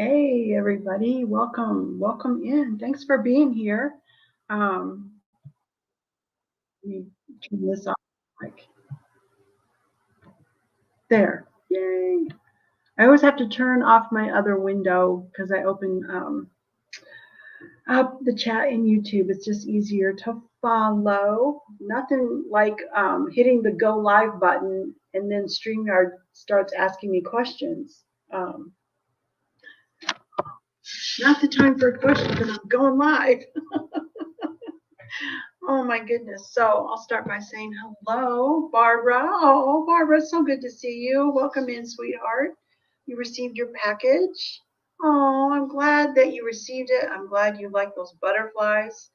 Hey everybody, welcome in. Thanks for being here. Let me turn this off. Like there. Yay! I always have to turn off my other window because I open up the chat in YouTube. It's just easier to follow. Nothing like hitting the go live button and then StreamYard starts asking me questions. Not the time for a question because I'm going live. Oh my goodness. So I'll start by saying hello, Barbara. Oh, Barbara, so good to see you. Welcome in, sweetheart. You received your package. Oh, I'm glad that you received it. I'm glad you like those butterflies.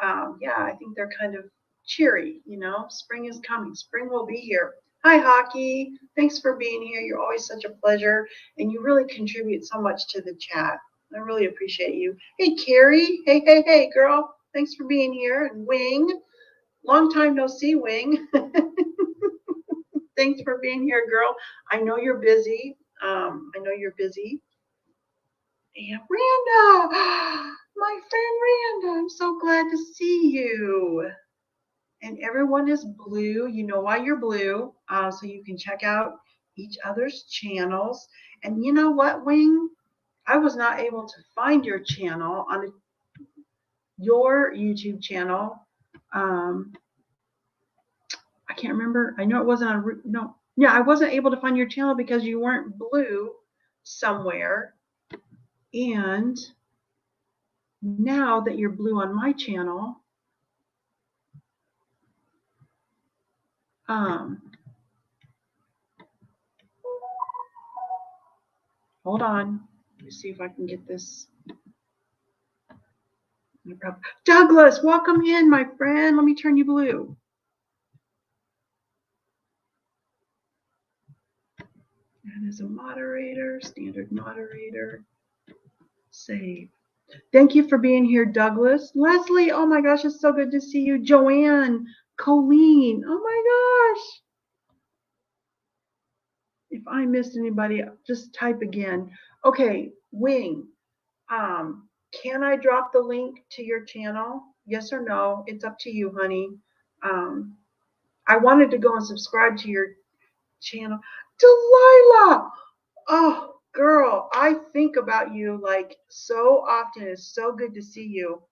Yeah, I think they're kind of cheery, you know. Spring is coming. Spring will be here. Hi, Hockey. Thanks for being here. You're always such a pleasure, and you really contribute so much to the chat. I really appreciate you. Hey, Carrie. Hey, girl. Thanks for being here. And Wing. Long time no see, Wing. Thanks for being here, girl. I know you're busy. And Randa, my friend Randa, I'm so glad to see you. And everyone is blue. You know why you're blue, so you can check out each other's channels. And you know what, Wing? I was not able to find your channel on your YouTube channel. I can't remember. I know it wasn't on. No, yeah, I wasn't able to find your channel because you weren't blue somewhere. And now that you're blue on my channel, hold on. Let me see if I can get this. Douglas, welcome in, my friend. Let me turn you blue. And as a moderator, standard moderator, save. Thank you for being here, Douglas. Leslie, oh my gosh, it's so good to see you. Joanne, Colleen, oh my gosh. If I missed anybody, just type again. Okay, Wing, can I drop the link to your channel? Yes or no? It's up to you, honey. I wanted to go and subscribe to your channel. Delilah! Oh, girl, I think about you like so often. It's so good to see you.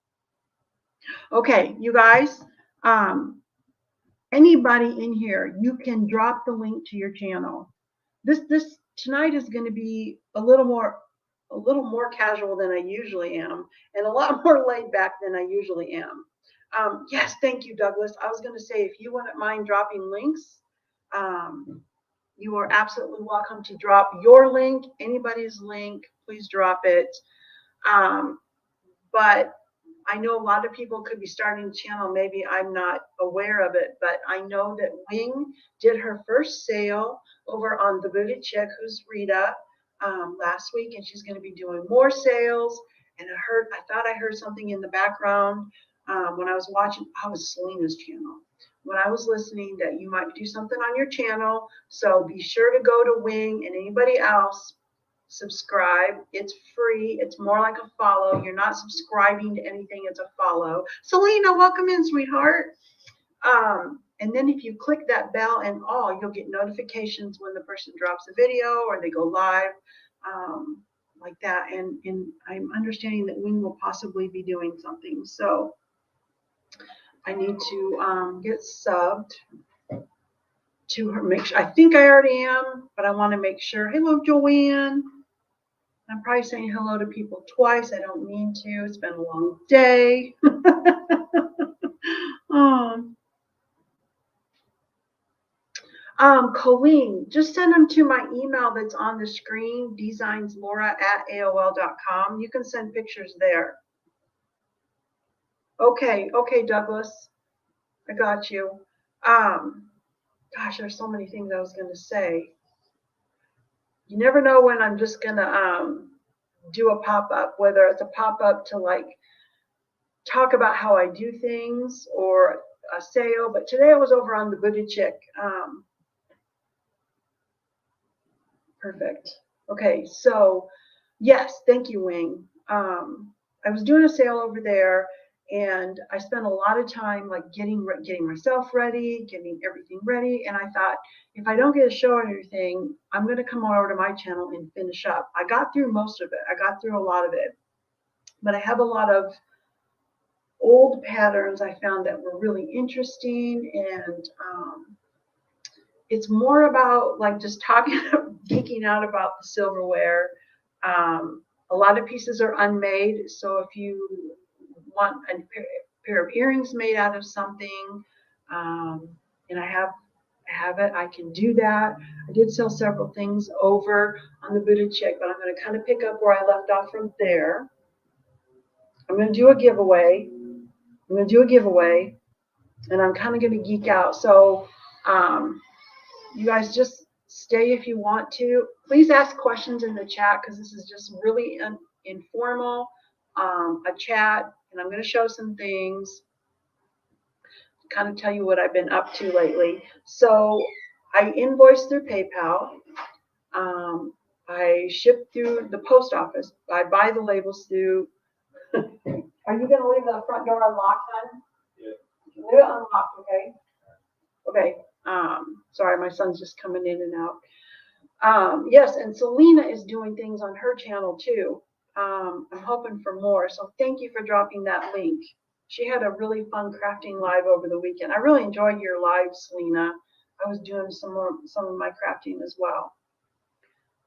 Okay, you guys, anybody in here, you can drop the link to your channel. This tonight is going to be a little more casual than I usually am, and a lot more laid back than I usually am. Yes, thank you, Douglas. I was going to say, if you wouldn't mind dropping links, you are absolutely welcome to drop your link, anybody's link. Please drop it. But I know a lot of people could be starting a channel. Maybe I'm not aware of it, but I know that Wing did her first sale over on The Booted Chick, who's Rita, last week, and she's going to be doing more sales. And I thought I heard something in the background when I was watching. I was Selena's channel. When I was listening, that you might do something on your channel. So be sure to go to Wing and anybody else. Subscribe. It's free. It's more like a follow. You're not subscribing to anything. It's a follow. Selena, welcome in, sweetheart. And then if you click that bell and all, you'll get notifications when the person drops a video or they go live, like that. And I'm understanding that Wing will possibly be doing something. So I need to get subbed to her. Make sure. I think I already am, but I want to make sure. Hello, Joanne. I'm probably saying hello to people twice. I don't mean to. It's been a long day. Colleen, just send them to my email that's on the screen, DzinesLaura@AOL.com. You can send pictures there. Okay, Douglas. I got you. Gosh, there's so many things I was going to say. You never know when I'm just going to do a pop-up, whether it's a pop-up to like talk about how I do things or a sale. But today I was over on The Booted Chick. Perfect. Okay, so Yes, thank you, Wing. I was doing a sale over there, and I spent a lot of time like getting myself ready, getting everything ready. And I thought, if I don't get a show or anything, I'm going to come over to my channel and finish up. I got through most of it. I got through a lot of it, but I have a lot of old patterns I found that were really interesting, and it's more about like just talking, geeking out about the silverware. A lot of pieces are unmade, so if you want a pair of earrings made out of something, um, and I have it, I can do that. I did sell several things over on the Buddha Chick, but I'm going to kind of pick up where I left off from there. I'm going to do a giveaway. I'm going to do a giveaway, and I'm kind of going to geek out. So um, you guys just stay if you want to. Please ask questions in the chat because this is just really informal, a chat, and I'm going to show some things, kind of tell you what I've been up to lately. So I invoice through PayPal. Um, I ship through the post office. I buy the labels through. Are you going to leave the front door unlocked, hon? Yeah. Leave it unlocked, okay? Okay. Sorry, my son's just coming in and out. Yes, and Selena is doing things on her channel too. I'm hoping for more. So thank you for dropping that link. She had a really fun crafting live over the weekend. I really enjoyed your live, Selena. I was doing some of my crafting as well.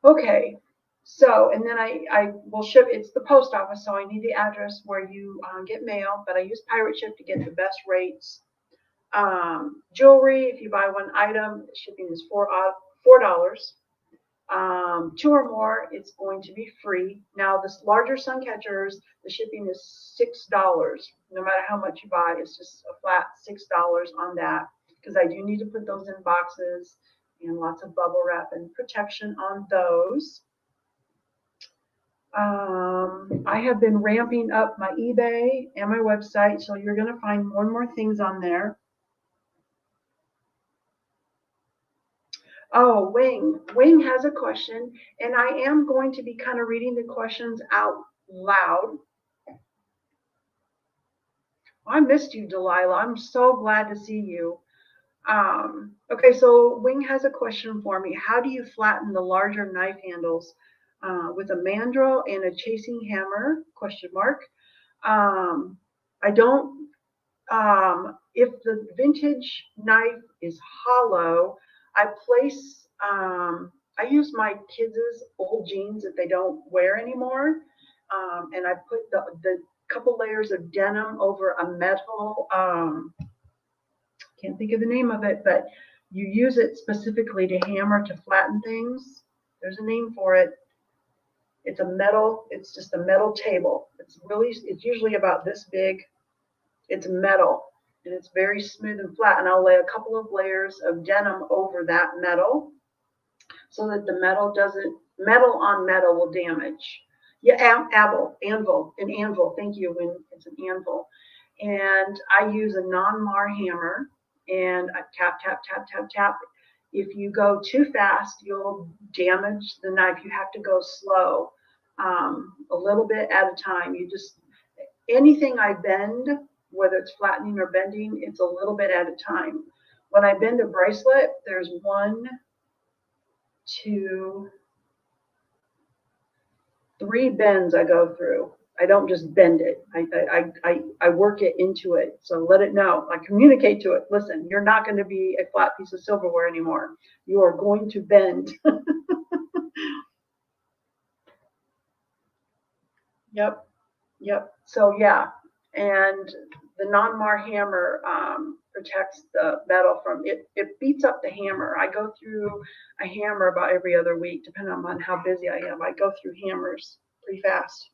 Okay, so and then I will ship. It's the post office, so I need the address where you get mail. But I use Pirate Ship to get the best rates. Jewelry, if you buy one item, shipping is $4. Two or more, it's going to be free. Now, this larger Suncatchers, the shipping is $6. No matter how much you buy, it's just a flat $6 on that, because I do need to put those in boxes and lots of bubble wrap and protection on those. I have been ramping up my eBay and my website, so you're going to find more and more things on there. Oh, Wing has a question, and I am going to be kind of reading the questions out loud. I missed you, Delilah. I'm so glad to see you. Okay, so Wing has a question for me. How do you flatten the larger knife handles with a mandrel and a chasing hammer? Question mark. I don't. If the vintage knife is hollow, I place. I use my kids' old jeans that they don't wear anymore, and I put the couple layers of denim over a metal. Can't think of the name of it, but you use it specifically to hammer to flatten things. There's a name for it. It's a metal. It's just a metal table. It's usually about this big. It's metal, and it's very smooth and flat. And I'll lay a couple of layers of denim over that metal so that the metal on metal will damage. Yeah, an anvil. Thank you. When it's an anvil, and I use a non-mar hammer, and I tap, tap, tap, tap, tap. If you go too fast, you'll damage the knife. You have to go slow, a little bit at a time. Anything I bend, whether it's flattening or bending, it's a little bit at a time. When I bend a bracelet, there's 1, 2, 3 bends I go through. I don't just bend it. I work it into it. So let it know. I communicate to it. Listen, you're not going to be a flat piece of silverware anymore. You are going to bend. Yep. Yep. So yeah, and the non-mar hammer protects the metal from it. It beats up the hammer. I go through a hammer about every other week, depending on how busy I am. I go through hammers pretty fast,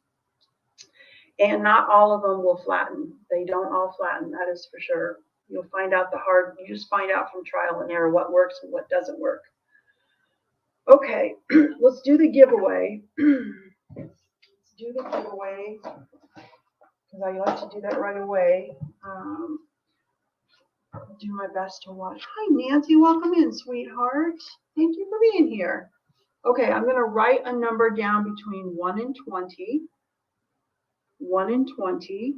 and not all of them will flatten. They don't all flatten. That is for sure. You'll find out you just find out from trial and error what works and what doesn't work. Okay, let's do the giveaway. Let's do the giveaway, because I like to do that right away. I'll do my best to watch. Hi, Nancy. Welcome in, sweetheart. Thank you for being here. Okay, I'm going to write a number down between 1 and 20. 1 and 20.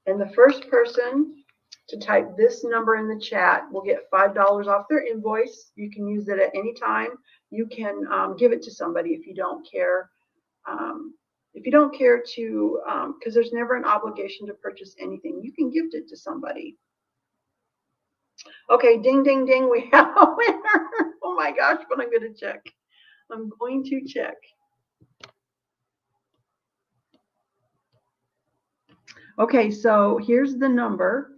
And the first person to type this number in the chat will get $5 off their invoice. You can use it at any time. You can give it to somebody if you don't care. If you don't care to, because there's never an obligation to purchase anything, you can gift it to somebody. Okay, ding, ding, ding, we have a winner. Oh my gosh, but I'm going to check. I'm going to check. Okay, so here's the number.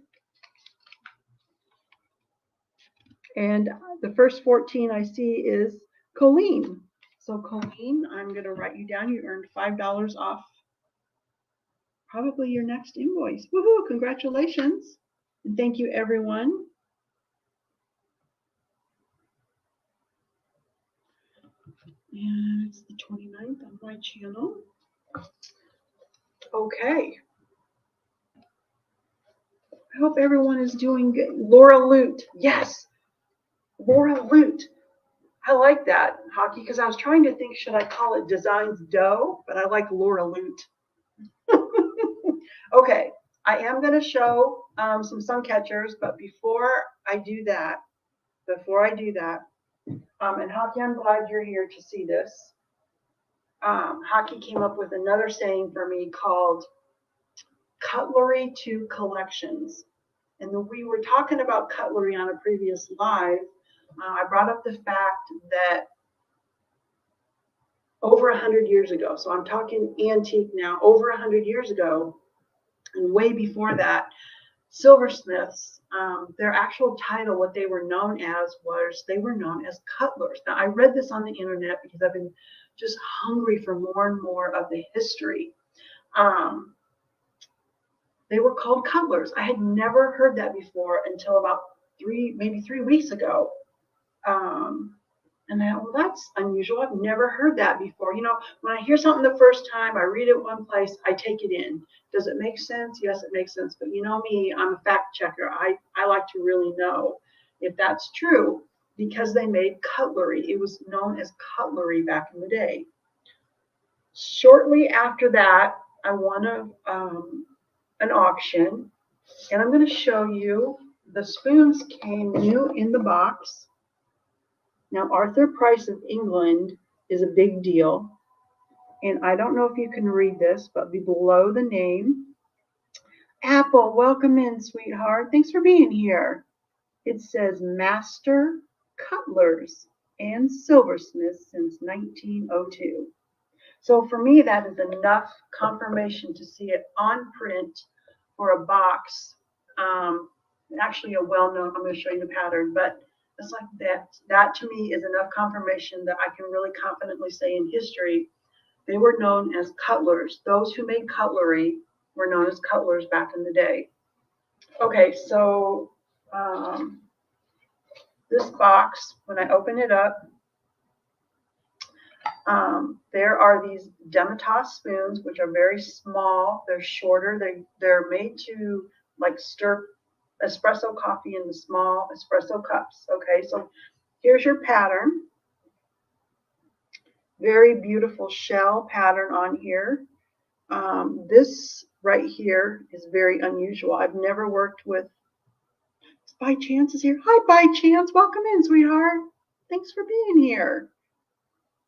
And the first 14 I see is Colleen. So Colleen, I'm going to write you down. You earned $5 off probably your next invoice. Woohoo, congratulations. And thank you, everyone. And it's the 29th on my channel. Okay. I hope everyone is doing good. Laura Lute. Yes. Laura Lute. I like that, Hockey, because I was trying to think, should I call it Designs Dough? But I like Laura Lute. Okay, I am going to show some Suncatchers, but before I do that, and Hockey, I'm glad you're here to see this. Hockey came up with another saying for me called cutlery to collections. And we were talking about cutlery on a previous live. I brought up the fact that over 100 years ago, so I'm talking antique now, over 100 years ago, and way before that, silversmiths, their actual title, what they were known as, was they were known as cutlers. Now, I read this on the internet because I've been just hungry for more and more of the history. They were called cutlers. I had never heard that before until about maybe 3 weeks ago. And I thought, well, that's unusual. I've never heard that before. You know, when I hear something the first time, I read it one place, I take it in. Does it make sense? Yes, it makes sense. But you know me, I'm a fact checker. I like to really know if that's true because they made cutlery. It was known as cutlery back in the day. Shortly after that, I won an auction, and I'm going to show you the spoons came new in the box. Now, Arthur Price of England is a big deal. And I don't know if you can read this, but below the name, Apple, welcome in, sweetheart. Thanks for being here. It says Master Cutlers and Silversmiths since 1902. So for me, that is enough confirmation to see it on print for a box. Actually, a well-known, I'm going to show you the pattern, but it's like that. That to me is enough confirmation that I can really confidently say in history, they were known as cutlers. Those who made cutlery were known as cutlers back in the day. Okay, so this box, when I open it up, there are these Demitasse spoons, which are very small. They're shorter. They're made to like stir espresso coffee in the small espresso cups. Okay, so here's your pattern. Very beautiful shell pattern on here. This right here is very unusual. I've never worked with. By Chance is here. Hi, By Chance. Welcome in, sweetheart. Thanks for being here.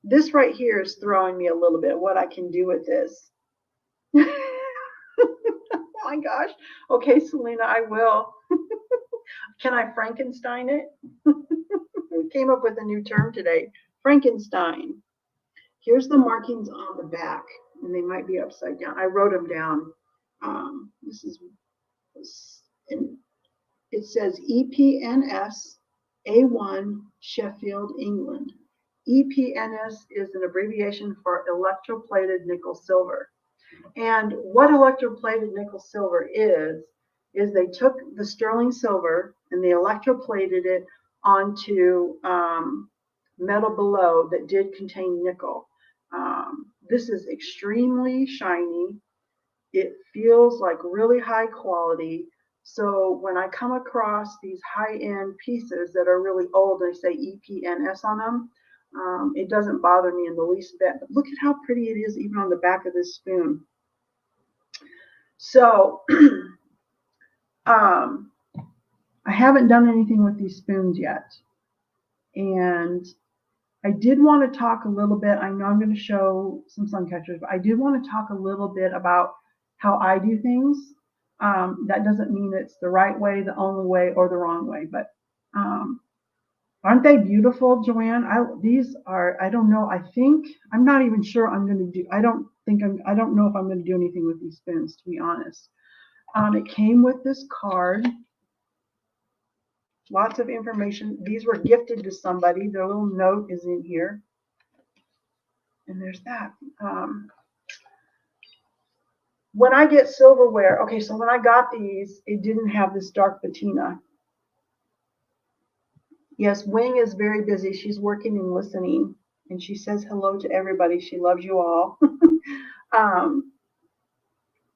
This right here is throwing me a little bit. What I can do with this. Oh my gosh. Okay, Selena, I will. Can I Frankenstein it? We came up with a new term today. Frankenstein. Here's the markings on the back, and they might be upside down. I wrote them down. This is, and it says EPNS A1 Sheffield, England. EPNS is an abbreviation for electroplated nickel silver. And what electroplated nickel silver is they took the sterling silver and they electroplated it onto metal below that did contain nickel. This is extremely shiny. It feels like really high quality. So when I come across these high-end pieces that are really old, they say EPNS on them, it doesn't bother me in the least bit. But look at how pretty it is even on the back of this spoon. So I haven't done anything with these spoons yet. And I did want to talk a little bit. I know I'm going to show some Suncatchers, but I did want to talk a little bit about how I do things. That doesn't mean it's the right way, the only way, or the wrong way. But aren't they beautiful, Joanne? These are. I don't know. I'm not even sure I'm going to do. I don't know if I'm going to do anything with these spoons, to be honest. It came with this card. Lots of information. These were gifted to somebody. Their little note is in here. And there's that. When I get silverware, okay, so when I got these, it didn't have this dark patina. Yes, Wing is very busy. She's working and listening. And she says hello to everybody. She loves you all.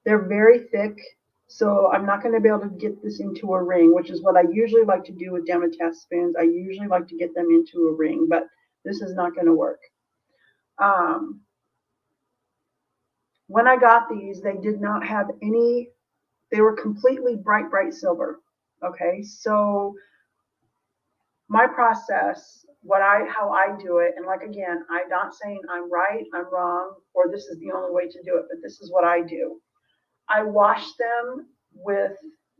They're very thick. So I'm not going to be able to get this into a ring, which is what I usually like to do with Dematest spoons. I usually like to get them into a ring, but this is not going to work. When I got these, they did not have any, they were completely bright silver. Okay, so my process, how I do it, and like again, I'm not saying I'm right, I'm wrong, or this is the only way to do it, but this is what I do. I wash them with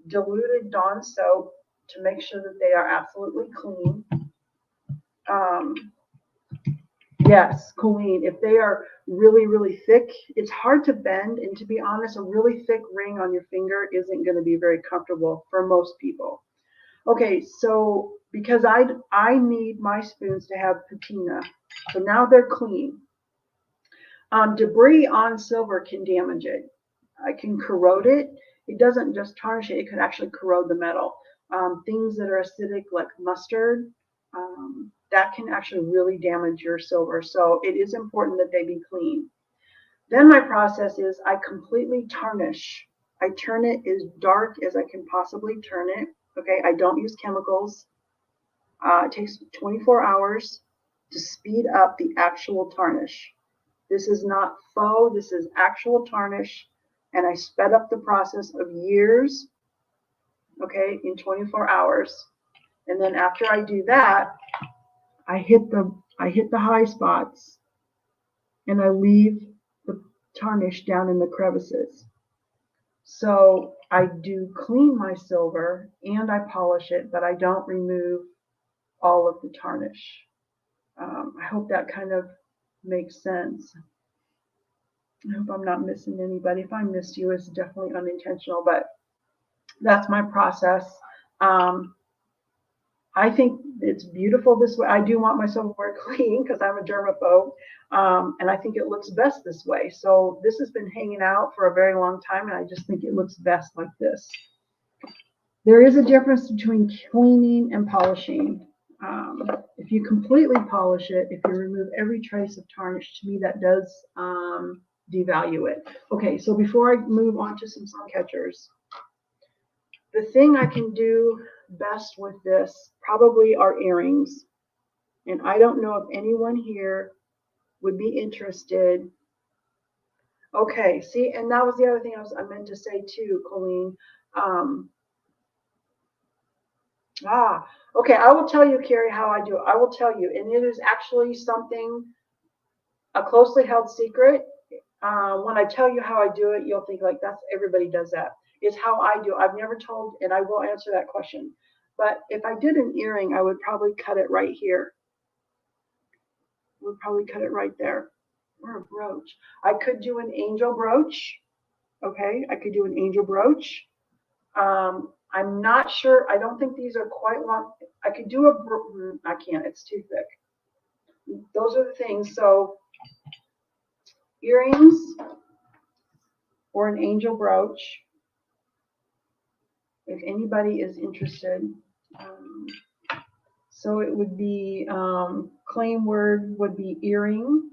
diluted Dawn soap to make sure that they are absolutely clean. Yes, clean. If they are really thick, it's hard to bend. And to be honest, a really thick ring on your finger isn't going to be very comfortable for most people. Okay, so because I need my spoons to have patina, so now they're clean. Debris on silver can damage it. I can corrode it. It doesn't just tarnish it. It could actually corrode the metal. Things that are acidic like mustard, that can actually really damage your silver. So it is important that they be clean. Then my process is I completely tarnish. I turn it as dark as I can possibly turn it. Okay, I don't use chemicals. It takes 24 hours to speed up the actual tarnish. This is not faux, this is actual tarnish. And I sped up the process of years, okay, in 24 hours. And then after I do that, I hit the high spots and I leave the tarnish down in the crevices. So I do clean my silver and I polish it, but I don't remove all of the tarnish. I hope that kind of makes sense. I hope I'm not missing anybody. If I missed you, it's definitely unintentional, but that's my process. I think it's beautiful this way. I do want my silverware clean because I'm a germaphobe, and I think it looks best this way. So this has been hanging out for a very long time, and I just think it looks best like this. There is a difference between cleaning and polishing. If you completely polish it, if you remove every trace of tarnish, to me that does devalue it. Okay, so before I move on to some Suncatchers, the thing I can do best with this probably are earrings. And I don't know if anyone here would be interested. Okay, see, and that was the other thing I meant to say too, Colleen. Okay, I will tell you, Carrie, how I do it. I will tell you, and it is actually something, a closely held secret. When I tell you how I do it, you'll think like everybody does that. It's how I do. I've never told, and I will answer that question. But if I did an earring, I would probably cut it right here. Would probably cut it right there. Or a brooch. I could do an angel brooch. Okay, I could do an angel brooch. I'm not sure. I don't think these are quite long. I could do I can't. It's too thick. Those are the things. So earrings or an angel brooch, if anybody is interested. So it would be, claim word would be earring.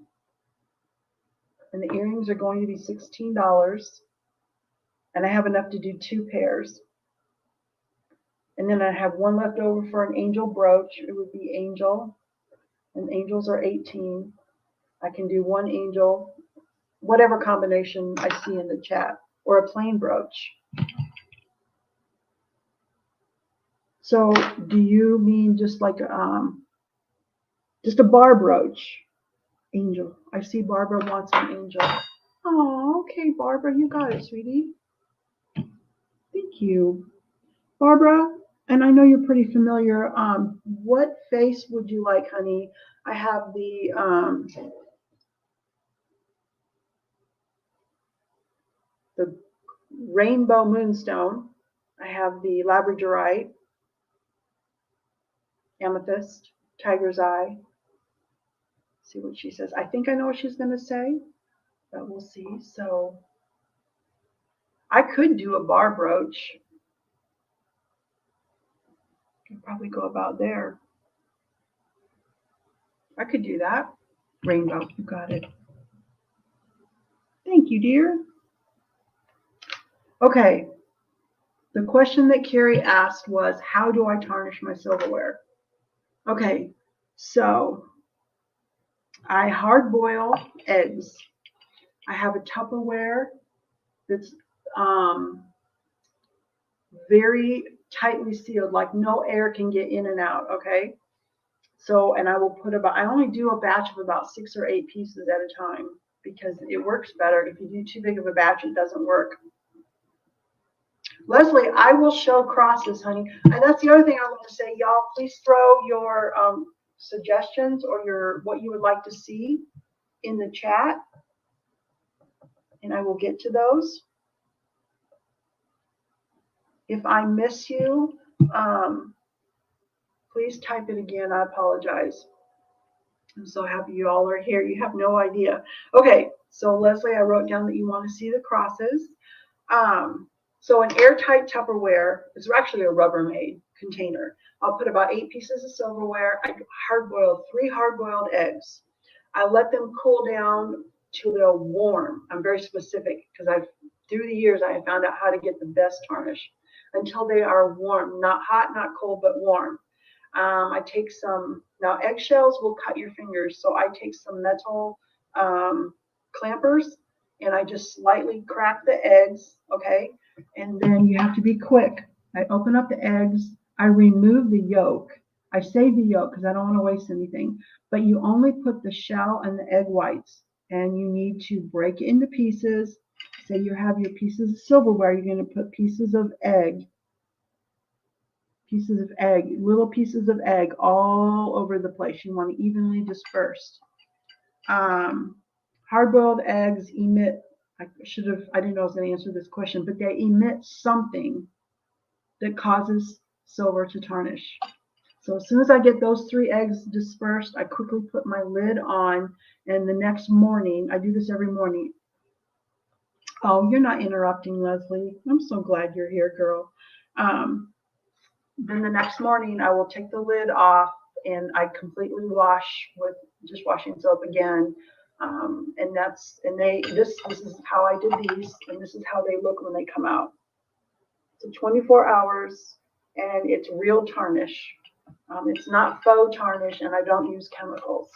And the earrings are going to be $16. And I have enough to do 2 pairs. And then I have one left over for an angel brooch. It would be angel, and angels are 18. I can do one angel, whatever combination I see in the chat, or a plain brooch. So do you mean just like just a bar brooch? Angel. I see Barbara wants an angel. Oh, okay, Barbara, you got it, sweetie. Thank you. Barbara, and I know you're pretty familiar. What face would you like, honey? I have the rainbow moonstone. I have the labradorite, amethyst, tiger's eye. See what she says. I think I know what she's going to say, but we'll see. So I could do a bar brooch. Could probably go about there. I could do that. Rainbow, you got it. Thank you, dear. Okay. The question that Carrie asked was, how do I tarnish my silverware? Okay, so I hard boil eggs. I have a Tupperware that's very tightly sealed, like no air can get in and out, okay? So, and I will put I only do a batch of about 6 or 8 pieces at a time because it works better. If you do too big of a batch, it doesn't work. Leslie, I will show crosses, honey. And that's the other thing I want to say, y'all. Please throw your suggestions or what you would like to see in the chat, and I will get to those. If I miss you, please type it again. I apologize. I'm so happy you all are here. You have no idea. Okay, so Leslie, I wrote down that you want to see the crosses. So an airtight Tupperware is actually a Rubbermaid container. I'll put about 8 pieces of silverware. I hard-boiled 3 hard-boiled eggs. I let them cool down till they're warm. I'm very specific because through the years I have found out how to get the best tarnish until they are warm, not hot, not cold, but warm. I take now eggshells will cut your fingers, so I take some metal clampers and I just slightly crack the eggs, okay? And then you have to be quick. I open up the eggs, I remove the yolk. I save the yolk because I don't want to waste anything, but you only put the shell and the egg whites, and you need to break it into pieces. Say you have your pieces of silverware, you're going to put pieces of egg, little pieces of egg all over the place. You want to evenly dispersed. Hard-boiled eggs emit, I didn't know I was going to answer this question, but they emit something that causes silver to tarnish. So as soon as I get those 3 eggs dispersed, I quickly put my lid on, and the next morning, I do this every morning. Oh, you're not interrupting, Leslie. I'm so glad you're here, girl. Then the next morning, I will take the lid off, and I completely wash with dishwashing soap again. This is how I did these, and this is how they look when they come out. So 24 hours, and it's real tarnish. It's not faux tarnish, and I don't use chemicals.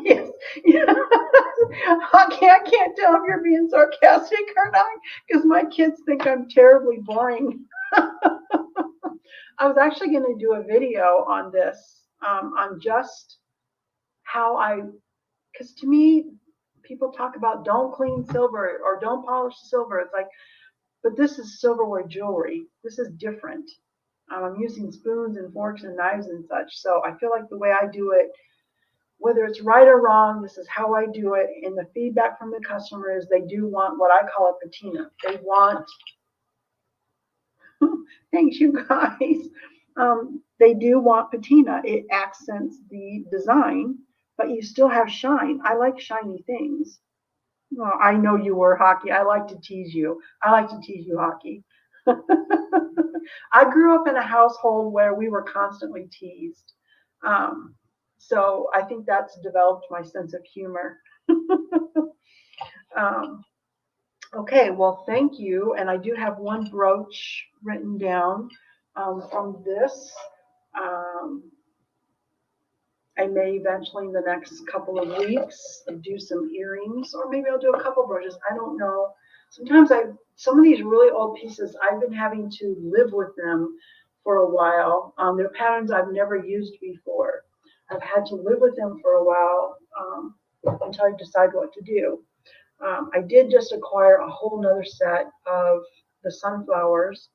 Yes. Okay, I can't tell if you're being sarcastic or not, because my kids think I'm terribly boring. I was actually going to do a video on this, on just how because to me, people talk about don't clean silver or don't polish silver. It's like, but this is silverware jewelry. This is different. I'm using spoons and forks and knives and such. So I feel like the way I do it, whether it's right or wrong, this is how I do it. And the feedback from the customer is they do want what I call a patina. They want, thanks you guys. They do want patina. It accents the design, but you still have shine. I like shiny things. Well, I know you were, Hockey. I like to tease you. I like to tease you, Hockey. I grew up in a household where we were constantly teased. So I think that's developed my sense of humor. Okay, well, thank you. And I do have one brooch written down from this. Um, I may eventually in the next couple of weeks do some earrings, or maybe I'll do a couple brooches. I don't know. Sometimes some of these really old pieces, I've been having to live with them for a while. They're patterns I've never used before. I've had to live with them for a while until I decide what to do. I did just acquire a whole nother set of the sunflowers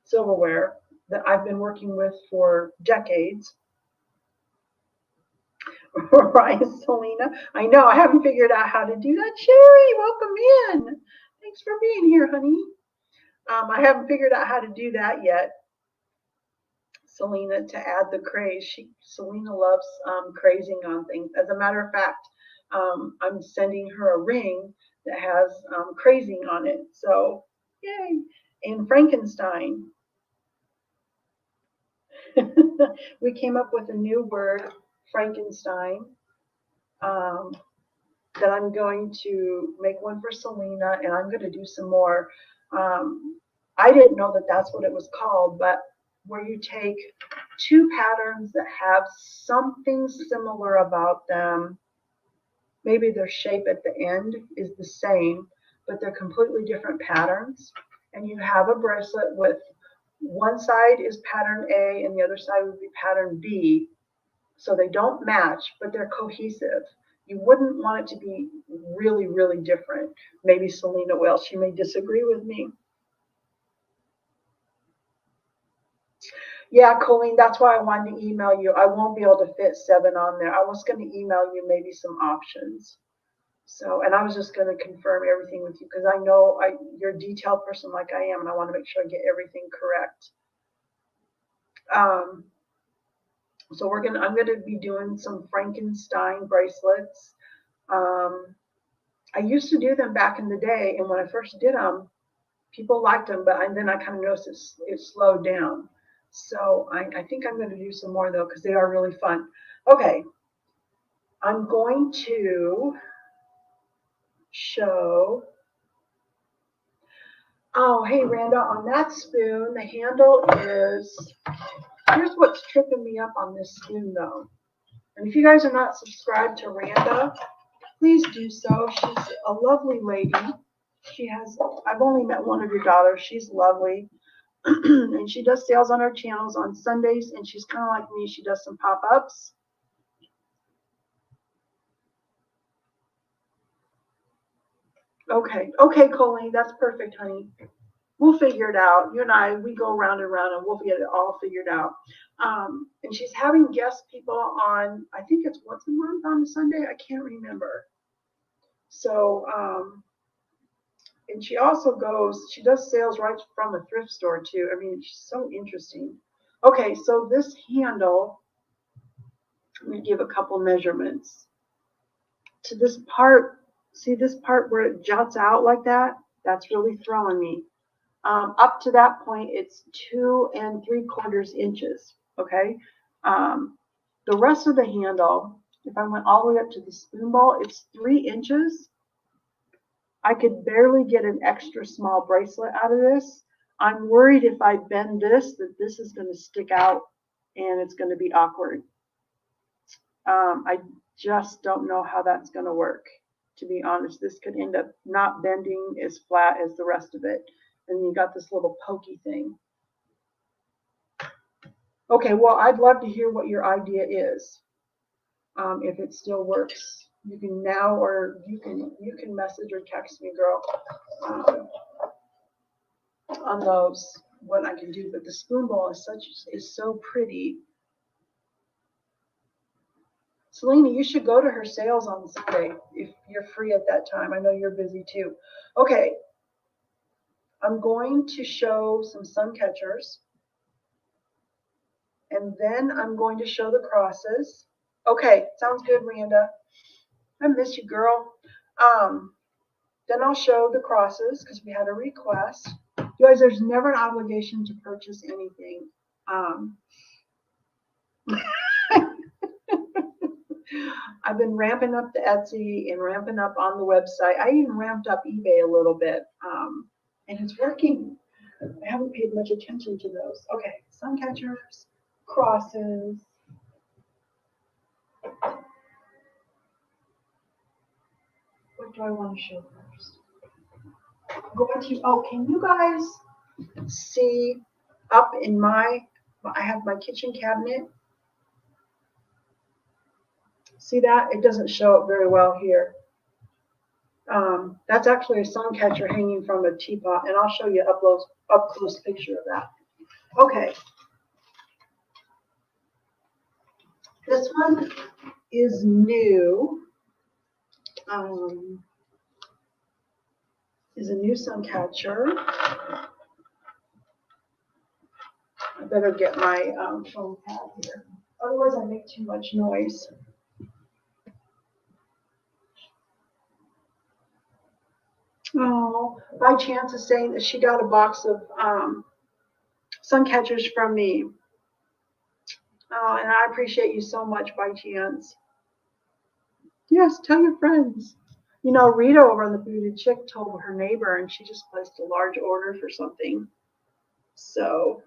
silverware that I've been working with for decades. Right, Selena? I know, I haven't figured out how to do that. Sherry, welcome in. Thanks for being here, honey. I haven't figured out how to do that yet. Selena, to add the craze. Selena loves crazing on things. As a matter of fact, I'm sending her a ring that has crazing on it. So, yay! And Frankenstein. We came up with a new word, Frankenstein. Um, that I'm going to make one for Selena, and I'm going to do some more. I didn't know that that's what it was called, but where you take two patterns that have something similar about them, maybe their shape at the end is the same, but they're completely different patterns, and you have a bracelet with one side is pattern A and the other side would be pattern B, so they don't match, but they're cohesive. You wouldn't want it to be really, really different. Maybe Selena will. She may disagree with me. Yeah, Colleen, that's why I wanted to email you. I won't be able to fit 7 on there. I was going to email you maybe some options. So, and I was just going to confirm everything with you because I know you're a detailed person like I am, and I want to make sure I get everything correct. Um, so I'm gonna be doing some Frankenstein bracelets. Um, I used to do them back in the day, and when I first did them, people liked them, but then I kind of noticed it slowed down. So I think I'm going to do some more though because they are really fun. Okay, I'm going to show. Oh, hey, Randa, on that spoon, the handle is. Here's what's tripping me up on this spoon though. And if you guys are not subscribed to Randa, please do so. She's a lovely lady. I've only met one of your daughters. She's lovely. And she does sales on her channels on Sundays, and she's kind of like me. She does some pop-ups. Okay, Colleen, that's perfect, honey. We'll figure it out. You and I, we go round and round, and we'll get it all figured out. And she's having guest people on. I think it's once a month on Sunday. I can't remember. So, and she also she does sales right from a thrift store too. I mean, she's so interesting. Okay, so this handle, let me give a couple measurements. To this part, see this part where it juts out like that? That's really throwing me. Up to that point, it's 2 3/4 inches, okay? The rest of the handle, if I went all the way up to the spoon ball, it's 3 inches. I could barely get an extra small bracelet out of this. I'm worried if I bend this, that this is going to stick out and it's going to be awkward. I just don't know how that's going to work, to be honest. This could end up not bending as flat as the rest of it. And you got this little pokey thing. Okay, well, I'd love to hear what your idea is. If it still works, you can now, or you can message or text me, girl, on those what I can do. But the spoon ball is so pretty. Selena, you should go to her sales on Sunday if you're free at that time. I know you're busy too. Okay, I'm going to show some Suncatchers, and then I'm going to show the crosses. Okay, sounds good, Randa. I miss you, girl. Then I'll show the crosses because we had a request. You guys, there's never an obligation to purchase anything. I've been ramping up the Etsy and ramping up on the website. I even ramped up eBay a little bit, and it's working. I haven't paid much attention to those. Okay, Suncatchers, crosses. What do I want to show first? Going to, oh, can you guys see up in my, I have my kitchen cabinet. See that? It doesn't show up very well here. That's actually a Suncatcher hanging from a teapot, and I'll show you up close picture of that. Okay. This one is new. Is a new Suncatcher. I better get my phone pad here. Otherwise I make too much noise. Oh, by chance is saying that she got a box of Suncatchers from me. Oh, and I appreciate you so much, by chance. Yes, tell your friends. You know, Rita over on the Booted Chick told her neighbor, and she just placed a large order for something. So,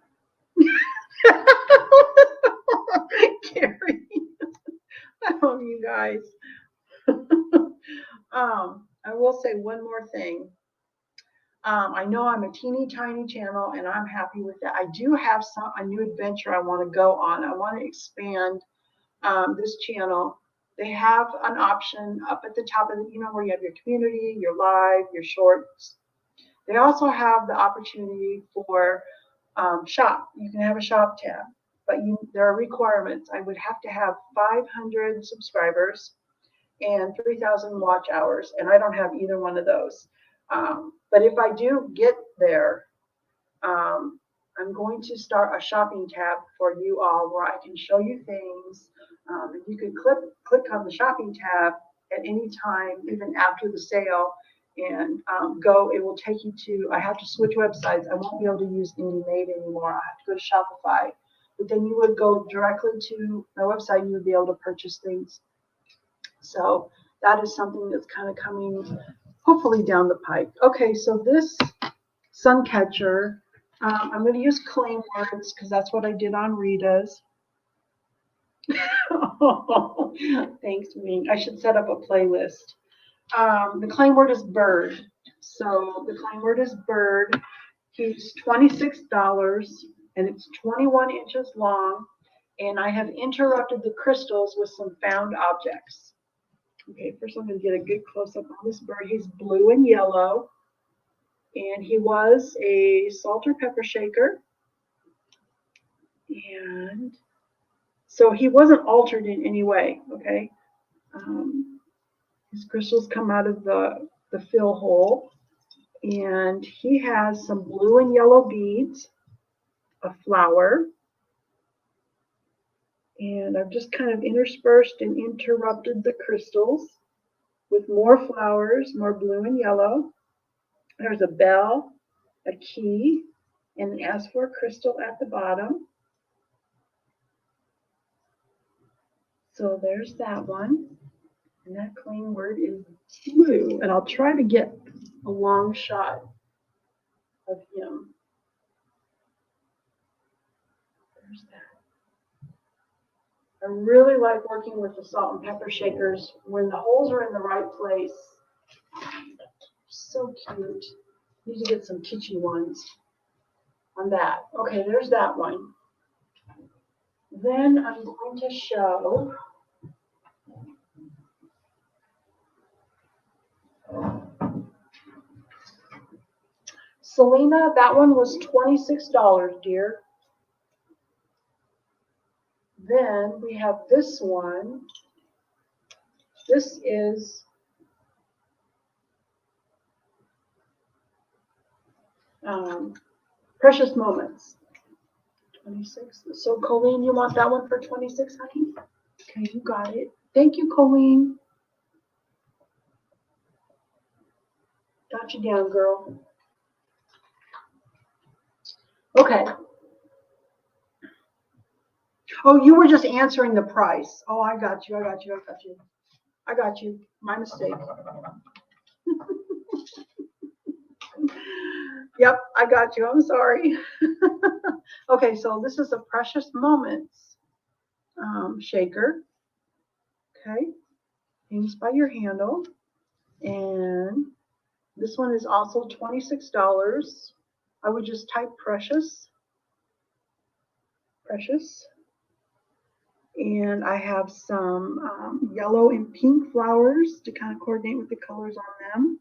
Carrie, I love you guys. I will say one more thing. I know I'm a teeny tiny channel, and I'm happy with that. I do have a new adventure I want to go on. I want to expand this channel. They have an option up at the top of the, you know, where you have your community, your live, your shorts. They also have the opportunity for shop. You can have a shop tab, but there are requirements. I would have to have 500 subscribers and 3,000 watch hours, and I don't have either one of those. But if I do get there, I'm going to start a shopping tab for you all where I can show you things. And you can click on the shopping tab at any time, even after the sale, and it will take you to, I have to switch websites. I won't be able to use Handmade anymore. I have to go to Shopify. But then you would go directly to my website and you would be able to purchase things. So that is something that's kind of coming hopefully down the pike. Okay, so this Suncatcher, I'm going to use claim words because that's what I did on Rita's. Thanks, Wing. I should set up a playlist. The claim word is bird. So the claim word is bird. He's $26 and it's 21 inches long. And I have interrupted the crystals with some found objects. Okay, first I'm going to get a good close-up on this bird. He's blue and yellow. And he was a salt or pepper shaker. And so he wasn't altered in any way, okay? His crystals come out of the fill hole. And he has some blue and yellow beads, a flower. And I've just kind of interspersed and interrupted the crystals with more flowers, more blue and yellow. There's a bell, a key, and an S4 crystal at the bottom. So there's that one. And that claim word is blue. And I'll try to get a long shot of him. There's that. I really like working with the salt and pepper shakers when the holes are in the right place. So cute. Need to get some kitschy ones on that. Okay, there's that one. Then I'm going to show Selena. That one was $26, dear. Then we have this one. This is Precious Moments. 26. So Colleen, you want that one for 26, honey? Okay, you got it. Thank you, Colleen. Got you down, girl. Okay. Oh, you were just answering the price. Oh, I got you. I got you. My mistake. Yep, I got you. I'm sorry. Okay, so this is a Precious Moments shaker. Okay, hangs by your handle. And this one is also $26. I would just type Precious. Precious. And I have some yellow and pink flowers to kind of coordinate with the colors on them.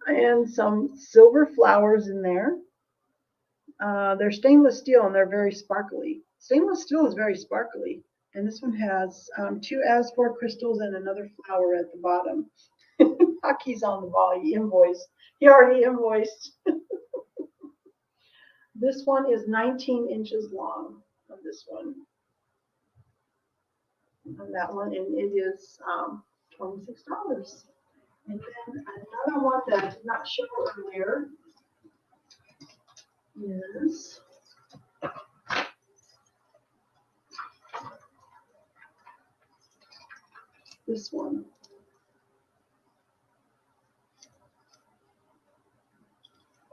And some silver flowers in there. They're stainless steel and they're very sparkly. Stainless steel is very sparkly. And this one has 2 as-4 crystals and another flower at the bottom. Hockey's on the ball. He invoiced. He already invoiced. This one is 19 inches long on this one. On that one, and it is $26. And then another one that I did not show earlier is this one.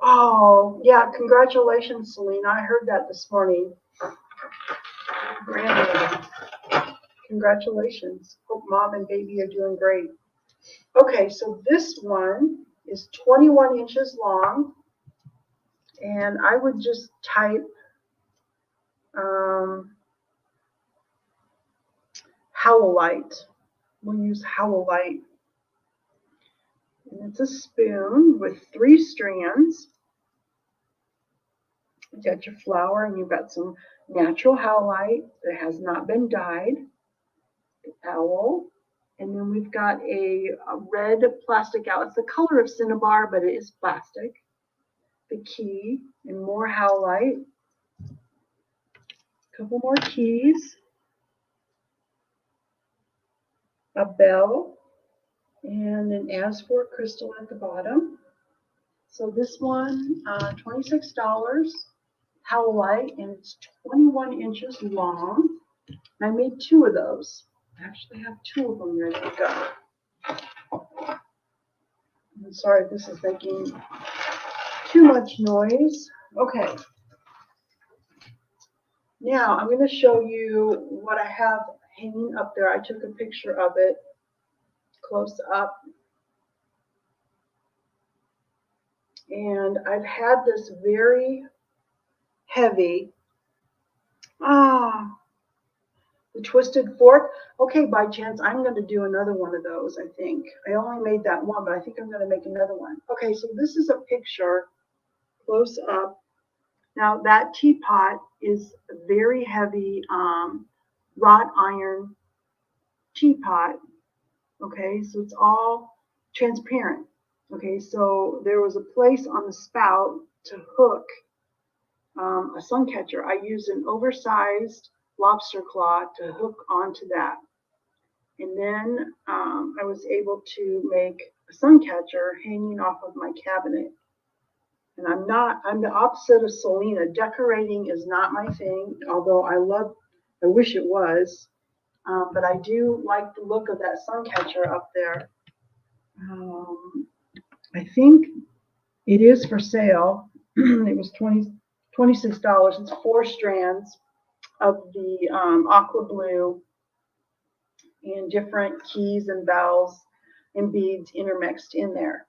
Oh, yeah, congratulations, Selena. I heard that this morning. Grandbaby. Congratulations. Hope mom and baby are doing great. Okay, so this one is 21 inches long. And I would just type Howlite. We'll use Howlite. And it's a spoon with 3 strands. You got your flower and you've got some natural howlite that has not been dyed. The owl. And then we've got a red plastic owl. It's the color of cinnabar, but it is plastic. The key and more howlite. A couple more keys. A bell. And an as-4 crystal at the bottom. So this one, $26, howlite, and it's 21 inches long. I made 2 of those. I actually have 2 of them ready to go. I'm sorry if this is making too much noise. Okay. Now I'm going to show you what I have hanging up there. I took a picture of it close up. And I've had this very heavy, the twisted fork. Okay, by chance, I'm going to do another one of those, I think. I only made that one, but I think I'm going to make another one. Okay, so this is a picture close up. Now, that teapot is a very heavy wrought iron teapot. Okay, so it's all transparent. Okay, so there was a place on the spout to hook a suncatcher. I used an oversized lobster claw to hook onto that. And then I was able to make a suncatcher hanging off of my cabinet. And I'm the opposite of Selena. Decorating is not my thing, although I wish it was. But I do like the look of that suncatcher up there. I think it is for sale. It was $26. It's 4 strands of the aqua blue and different keys and bells and beads intermixed in there.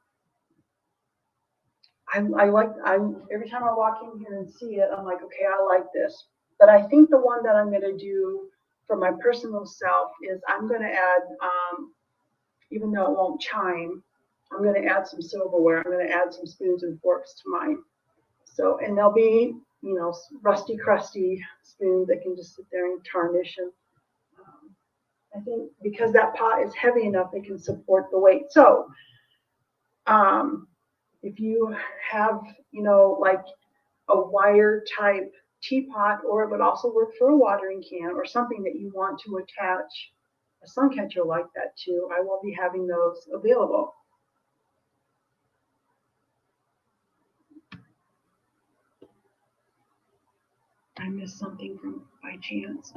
Every time I walk in here and see it, I'm like, okay, I like this. But I think the one that I'm going to do for my personal self is I'm going to add, even though it won't chime, I'm going to add some silverware. I'm going to add some spoons and forks to mine. So, and they'll be, rusty, crusty spoons that can just sit there and tarnish. And I think because that pot is heavy enough, it can support the weight. So, if you have, like a wire type teapot, or it would also work for a watering can or something that you want to attach a suncatcher like that to, I will be having those available. I missed something from by chance?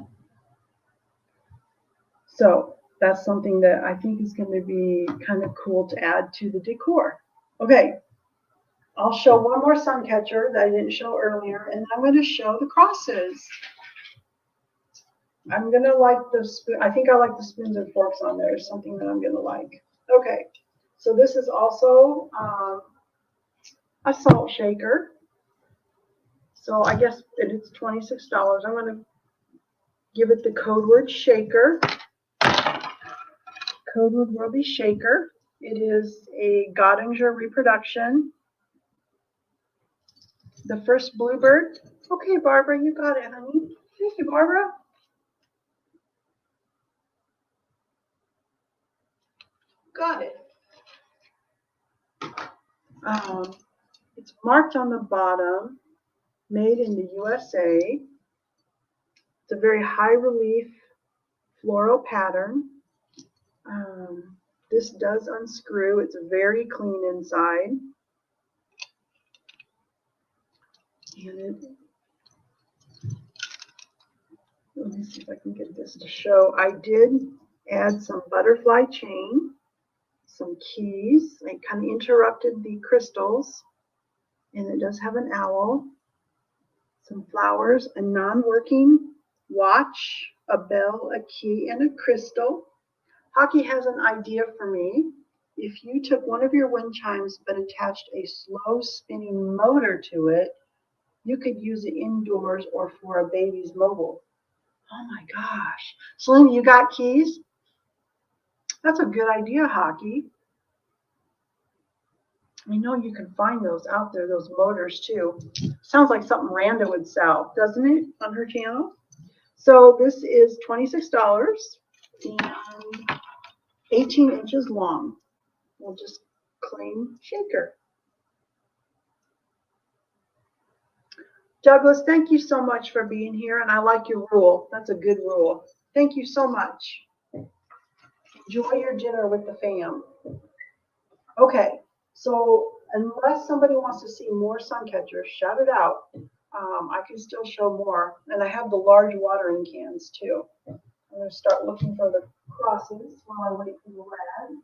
So that's something that I think is going to be kind of cool to add to the decor. Okay, I'll show one more sun catcher that I didn't show earlier, and I'm going to show the crosses. I'm going to like the spoon. I think I like the spoons and forks on there. It's something that I'm going to like. Okay, so this is also a salt shaker. So I guess it's $26. I'm going to give it the code word shaker. Code word will be shaker. It is a Gottinger reproduction. The first bluebird. Okay, Barbara, you got it, honey. Thank you, Barbara. Got it. It's marked on the bottom, made in the USA. It's a very high relief floral pattern. This does unscrew. It's very clean inside. And let me see if I can get this to show. I did add some butterfly chain, some keys. I kind of interrupted the crystals, and it does have an owl, some flowers, a non-working watch, a bell, a key, and a crystal. Hockey has an idea for me. If you took one of your wind chimes but attached a slow spinning motor to it, you could use it indoors or for a baby's mobile. Oh my gosh. Selena, you got keys? That's a good idea, Hockey. I know you can find those out there, those motors too. Sounds like something Randa would sell, doesn't it, on her channel? So this is $26 and 18 inches long. We'll just claim shaker. Douglas, thank you so much for being here, and I like your rule. That's a good rule. Thank you so much. Enjoy your dinner with the fam. Okay, so unless somebody wants to see more sun catchers, shout it out. I can still show more, and I have the large watering cans too. I'm going to start looking for the crosses while I wait for the red.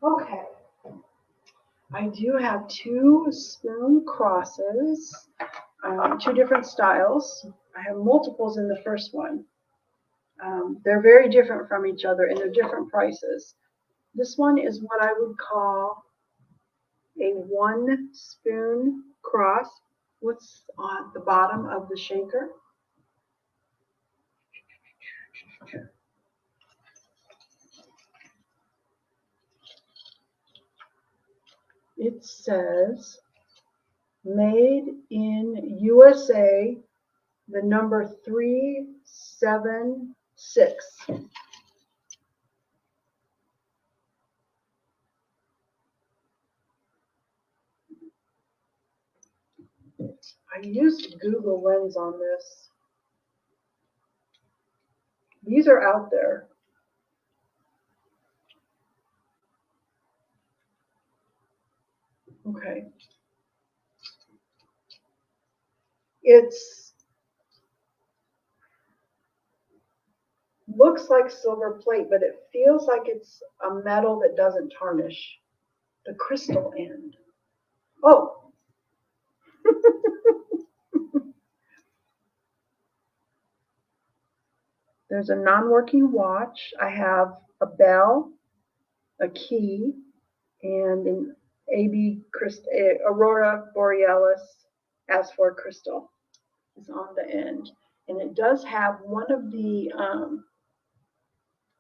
Okay, I do have two spoon crosses, two different styles. I have multiples in the first one. They're very different from each other and they're different prices. This one is what I would call a one spoon cross. What's on the bottom of the shaker? It says made in USA, the number 376. I used Google Lens on this. These are out there. Okay. It's looks like silver plate, but it feels like it's a metal that doesn't tarnish. The crystal end. Oh. There's a non-working watch. I have a bell, a key, and an Aurora Borealis as4 crystal is on the end. And it does have one of the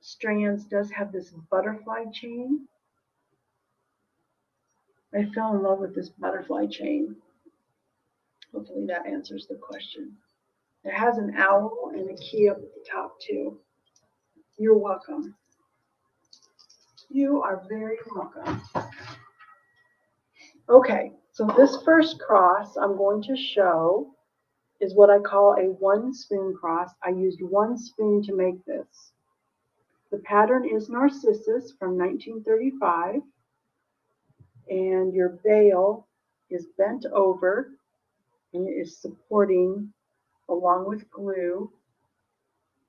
strands does have this butterfly chain. I fell in love with this butterfly chain. Hopefully that answers the question. It has an owl and a key up at the top too. You're welcome. You are very welcome. Okay, so this first cross I'm going to show is what I call a 1 spoon cross. I used 1 spoon to make this. The pattern is Narcissus from 1935, and your bail is bent over and it is supporting, along with glue,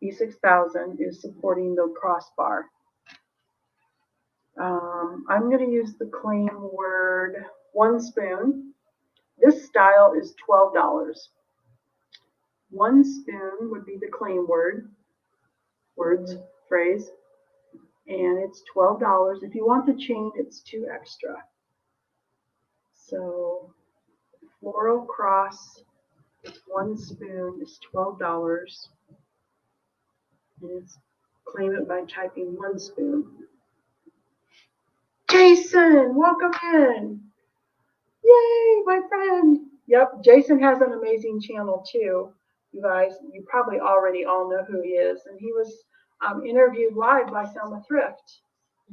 E6000 is supporting the crossbar. I'm going to use the claim word 1 spoon. This style is $12. 1 spoon would be the claim word, phrase, and it's $12. If you want the chain, it's 2 extra. So floral cross, 1 spoon is $12, and it's claim it by typing 1 spoon. Jason, welcome in. Yay, my friend. Yep, Jason has an amazing channel too. You guys, you probably already all know who he is. And he was interviewed live by Selma Thrift.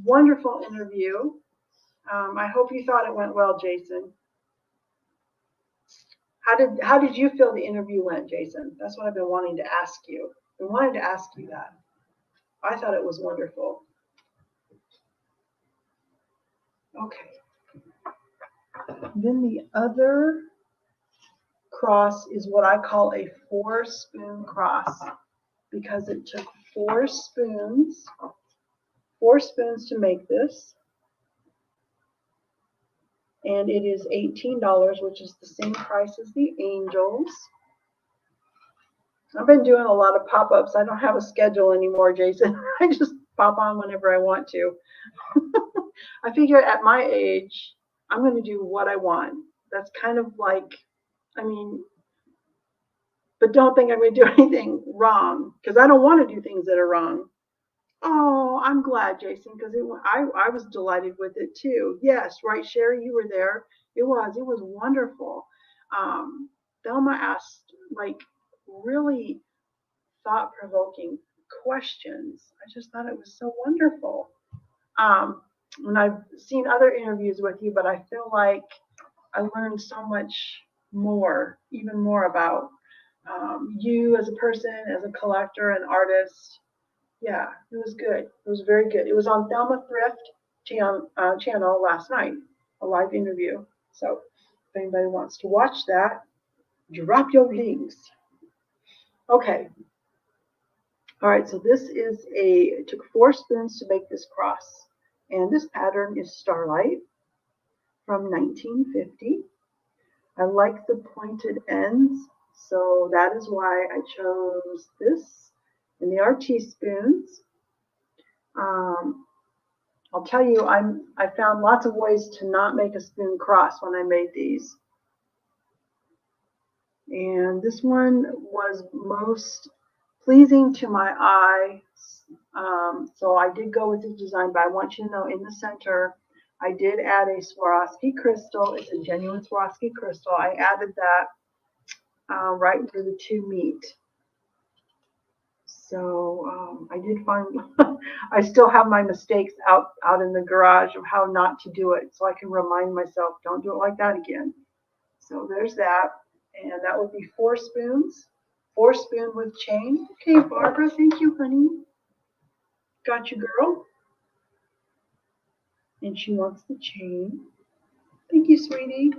Wonderful interview. I hope you thought it went well, Jason. How did you feel the interview went, Jason? That's what I've been wanting to ask you. I've been wanting to ask you that. I thought it was wonderful. Okay. Then the other cross is what I call a 4 spoon cross, because it took 4 spoons to make this, and it is $18, which is the same price as the angels. I've been doing a lot of pop-ups. I don't have a schedule anymore, Jason. I just pop on whenever I want to. I figure at my age, I'm going to do what I want. That's kind of like, I mean, but don't think I'm going to do anything wrong, because I don't want to do things that are wrong. Oh, I'm glad, Jason, because I was delighted with it too. Yes, right, Sherry, you were there. It was wonderful. Thelma asked like really thought-provoking questions. I just thought it was so wonderful. And I've seen other interviews with you, but I feel like I learned so much more, even more about you as a person, as a collector, an artist. Yeah, it was good. It was very good. It was on Thelma Thrift channel last night, a live interview. So if anybody wants to watch that, drop your links. Okay. All right, so this is it took 4 spoons to make this cross. And this pattern is Starlight from 1950. I like the pointed ends, so that is why I chose this. And they are teaspoons. I'll tell you, I found lots of ways to not make a spoon cross when I made these. And this one was most pleasing to my eye. So I did go with this design, but I want you to know in the center, I did add a Swarovski crystal. It's a genuine Swarovski crystal. I added that right where the 2 meet. So I did find, I still have my mistakes out in the garage of how not to do it. So I can remind myself, don't do it like that again. So there's that. And that would be 4 spoons. 4 spoon with chain. Okay, Barbara, thank you, honey. Got you, girl. And she wants the chain. Thank you, sweetie.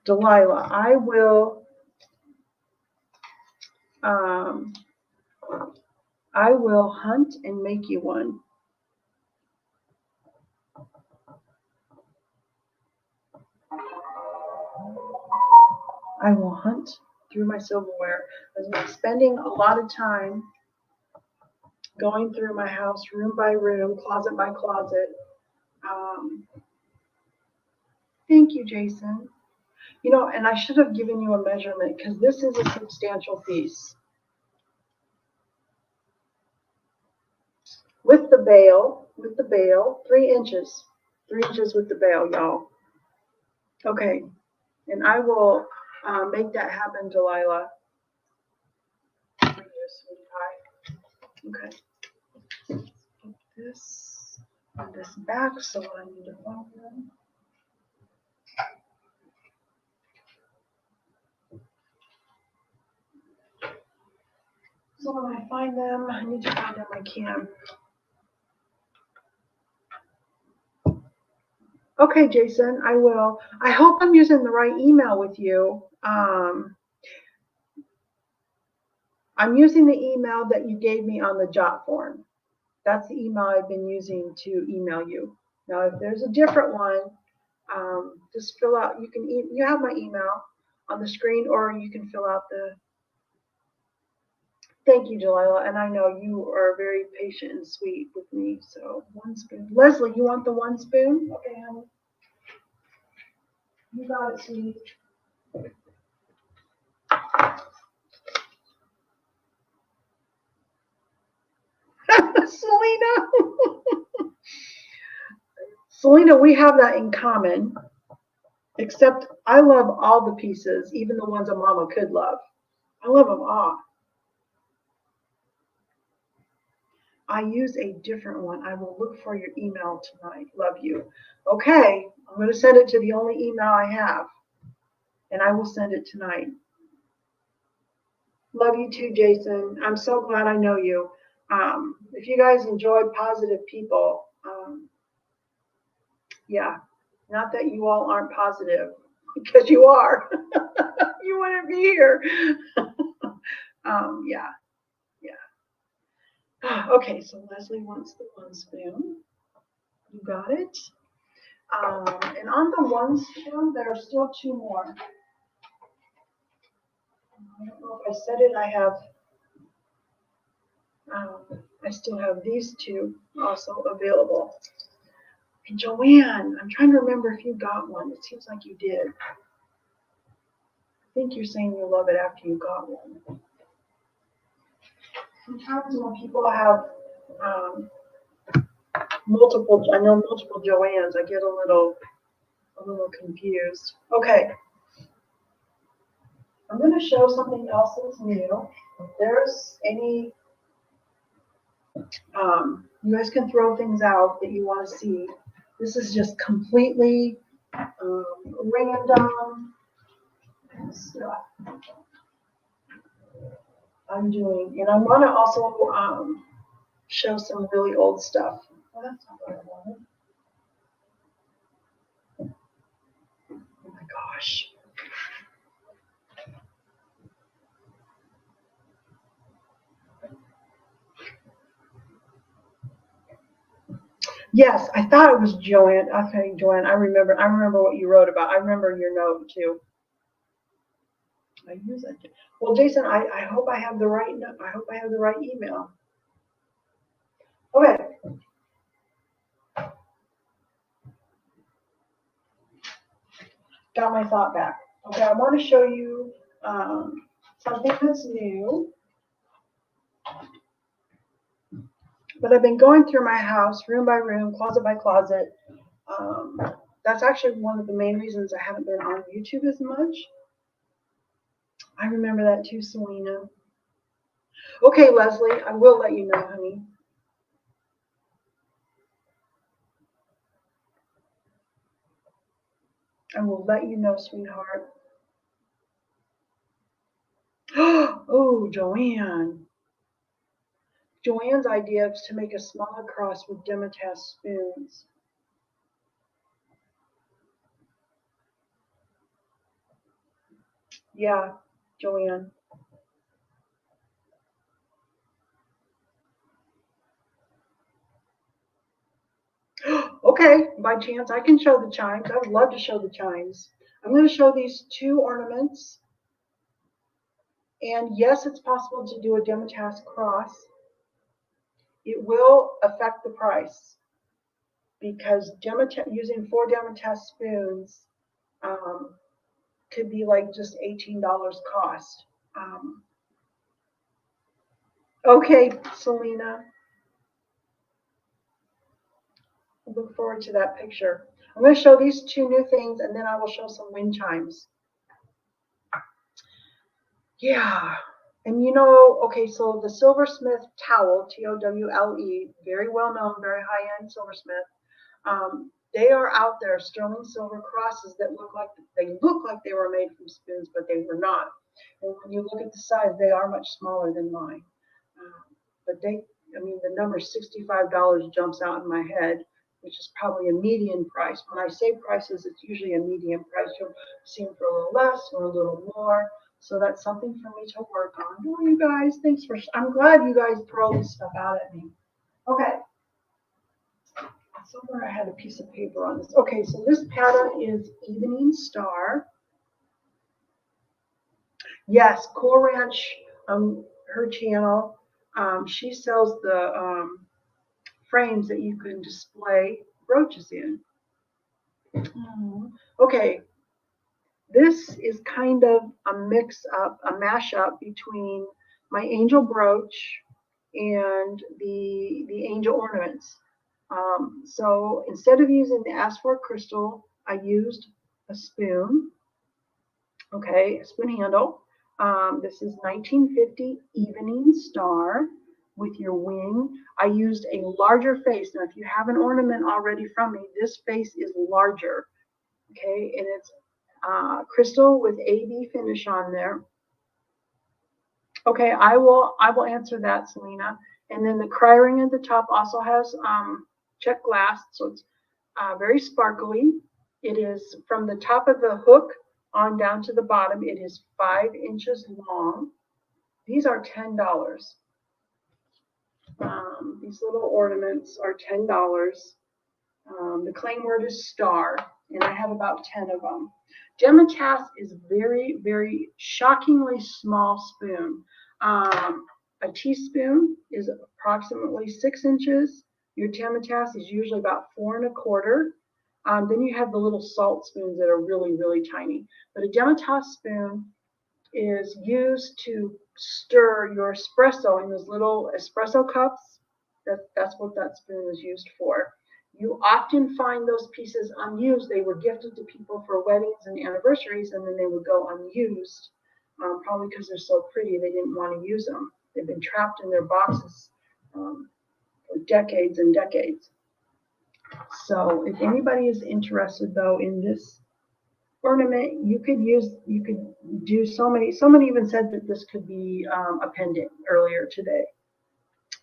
Delilah, I will hunt and make you one. I will hunt through my silverware. I've been spending a lot of time going through my house room by room, closet by closet. Thank you, Jason. You know, and I should have given you a measurement because this is a substantial piece. With the bail, 3 inches. 3 inches with the bail, y'all. Okay, and I will make that happen, Delilah. sweetie pie. Okay. Put this on this back, so I need to find them. So when I find them, I need to find them I can. Okay, Jason, I will. I hope I'm using the right email with you. I'm using the email that you gave me on the jot form. That's the email I've been using to email you. Now, if there's a different one, just fill out. You have my email on the screen, or you can fill out the. Thank you, Delilah, and I know you are very patient and sweet with me. So 1 spoon. Leslie, you want the 1 spoon? Okay, honey. You got it, sweetie. Selena. Selena, we have that in common, except I love all the pieces, even the ones a mama could love. I love them all. I use a different one. I will look for your email tonight. Love you. Okay, I'm going to send it to the only email I have, and I will send it tonight. Love you too, Jason. I'm so glad I know you. If you guys enjoyed positive people, yeah, not that you all aren't positive, because you are. You wouldn't be here. Yeah. Okay, so Leslie wants the 1 spoon. You got it. And on the 1 spoon, there are still 2 more. I don't know if I said it. I still have these 2 also available. And Joanne, I'm trying to remember if you got one. It seems like you did. I think you're saying you love it after you got one. Sometimes when people have multiple Joannes, I get a little confused. Okay. I'm going to show something else that's new. If there's any, you guys can throw things out that you want to see. This is just completely random stuff I'm doing. And I want to also show some really old stuff. Well, that's not what I wanted. Oh my gosh. Yes, I thought it was Joanne. Okay, Joanne, I remember what you wrote about. I remember your note too. I use that. Well, Jason, I hope I have the right email. Okay. Got my thought back. Okay, I want to show you something that's new. But I've been going through my house, room by room, closet by closet. That's actually one of the main reasons I haven't been on YouTube as much. I remember that too, Selena. Okay, Leslie, I will let you know, honey. I will let you know, sweetheart. Oh, Joanne. Joanne's idea is to make a smaller cross with Demetas spoons. Yeah, Joanne. Okay, by chance, I can show the chimes. I would love to show the chimes. I'm going to show these 2 ornaments. And yes, it's possible to do a Demetas cross. It will affect the price because using 4 Demetas spoons could be like just $18 cost. Okay, Selena. Look forward to that picture. I'm going to show these 2 new things, and then I will show some wind chimes. Yeah. And you know, okay, so the silversmith towel, Towle, very well known, very high end silversmith. They are out there, sterling silver crosses that look like they were made from spoons, but they were not. And when you look at the size, they are much smaller than mine. But I mean, the number $65 jumps out in my head, which is probably a median price. When I say prices, it's usually a median price. You'll see them for a little less or a little more. So that's something for me to work on. Oh, you guys, I'm glad you guys throw this stuff out at me. Okay. Somewhere I had a piece of paper on this. Okay, so this pattern is Evening Star. Yes, Cool Ranch, her channel. She sells the frames that you can display brooches in. Okay, this is kind of a mix-up, a mash-up between my angel brooch and the angel ornaments. So instead of using the S4 crystal, I used a spoon, okay, a spoon handle. This is 1950 Evening Star with your wing. I used a larger face. Now, if you have an ornament already from me, this face is larger, okay, and it's crystal with AB finish on there. Okay, I will answer that, Selena. And then the cry ring at the top also has check glass, so it's very sparkly. It is from the top of the hook on down to the bottom. It is 5 inches long. These are $10. These little ornaments are $10. The claim word is star, and I have about 10 of them. Demitasse is very, very shockingly small spoon. A teaspoon is approximately 6 inches. Your Demitasse is usually about 4 1/4. Then you have the little salt spoons that are really, really tiny. But a Demitasse spoon is used to stir your espresso in those little espresso cups. That's what that spoon is used for. You often find those pieces unused. They were gifted to people for weddings and anniversaries, and then they would go unused, probably because they're so pretty they didn't want to use them. They've been trapped in their boxes for decades and decades. So if anybody is interested, though, in this ornament, you could do so many. Someone even said that this could be a pendant earlier today.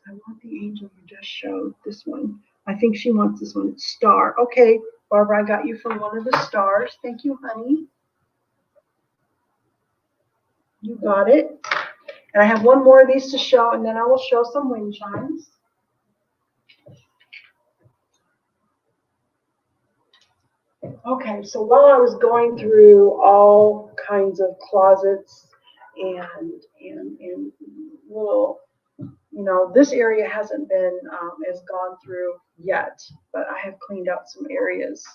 I want the angel you just showed, this one. I think she wants this one, star. Okay, Barbara, I got you from one of the stars. Thank you, honey. You got it. And I have one more of these to show, and then I will show some wind chimes. Okay, so while I was going through all kinds of closets and little, this area hasn't been as gone through yet, but I have cleaned out some areas.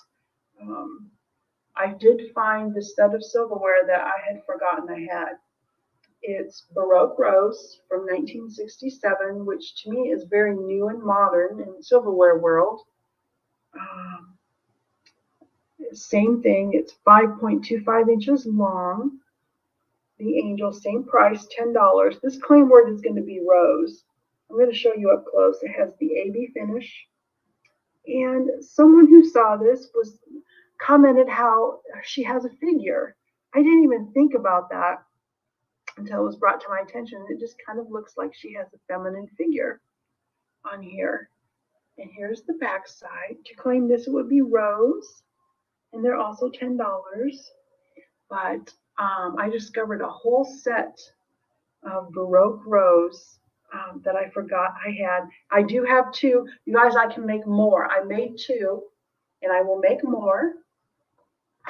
I did find the set of silverware that I had forgotten I had. It's Baroque Rose from 1967, which to me is very new and modern in the silverware world. Same thing, it's 5.25 inches long. The angel, same price, $10. This claim word is going to be rose. I'm going to show you up close. It has the AB finish. And someone who saw this commented how she has a figure. I didn't even think about that until it was brought to my attention. It just kind of looks like she has a feminine figure on here. And here's the back side. To claim this, it would be rose. And they're also $10. But I discovered a whole set of Baroque Rose that I forgot I had. I do have 2. You guys, I can make more. I made 2, and I will make more.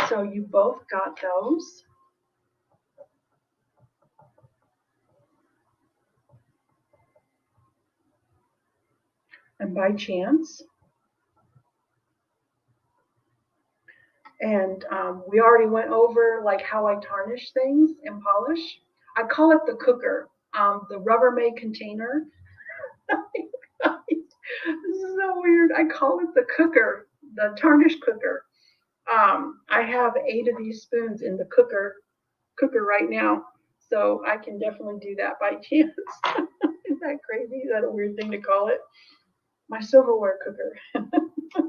So you both got those. And by chance, and we already went over like how I tarnish things and polish. I call it the cooker, the Rubbermaid container. This is so weird. I call it the cooker, the tarnish cooker. I have 8 of these spoons in the cooker right now. So I can definitely do that by chance. Isn't that crazy? Is that a weird thing to call it? My silverware cooker.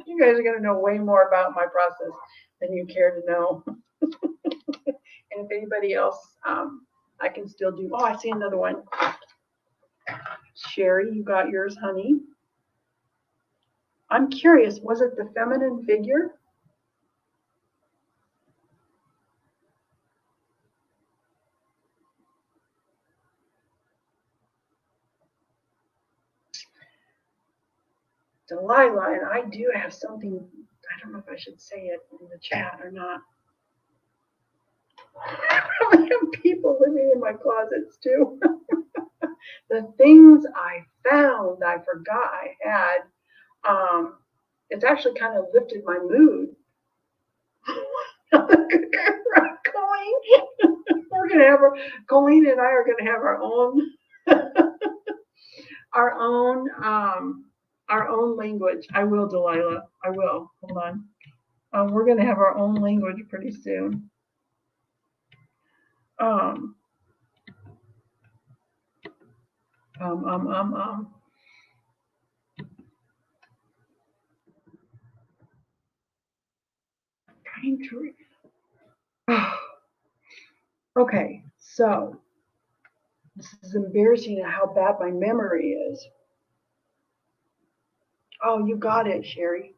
You guys are going to know way more about my process than you care to know. And if anybody else, I can still do. Oh, I see another one. Sherry, you got yours, honey. I'm curious, was it the feminine figure? Delilah, and I do have something, I don't know if I should say it in the chat or not. I probably have people living in my closets too. The things I found, I forgot I had. It's actually kind of lifted my mood. We're gonna have Colleen and I are gonna have our own our own language. I will, Delilah. I will. Hold on. We're gonna have our own language pretty soon. Um, Pine tree. Okay, so this is embarrassing how bad my memory is. Oh, you got it, Sherry.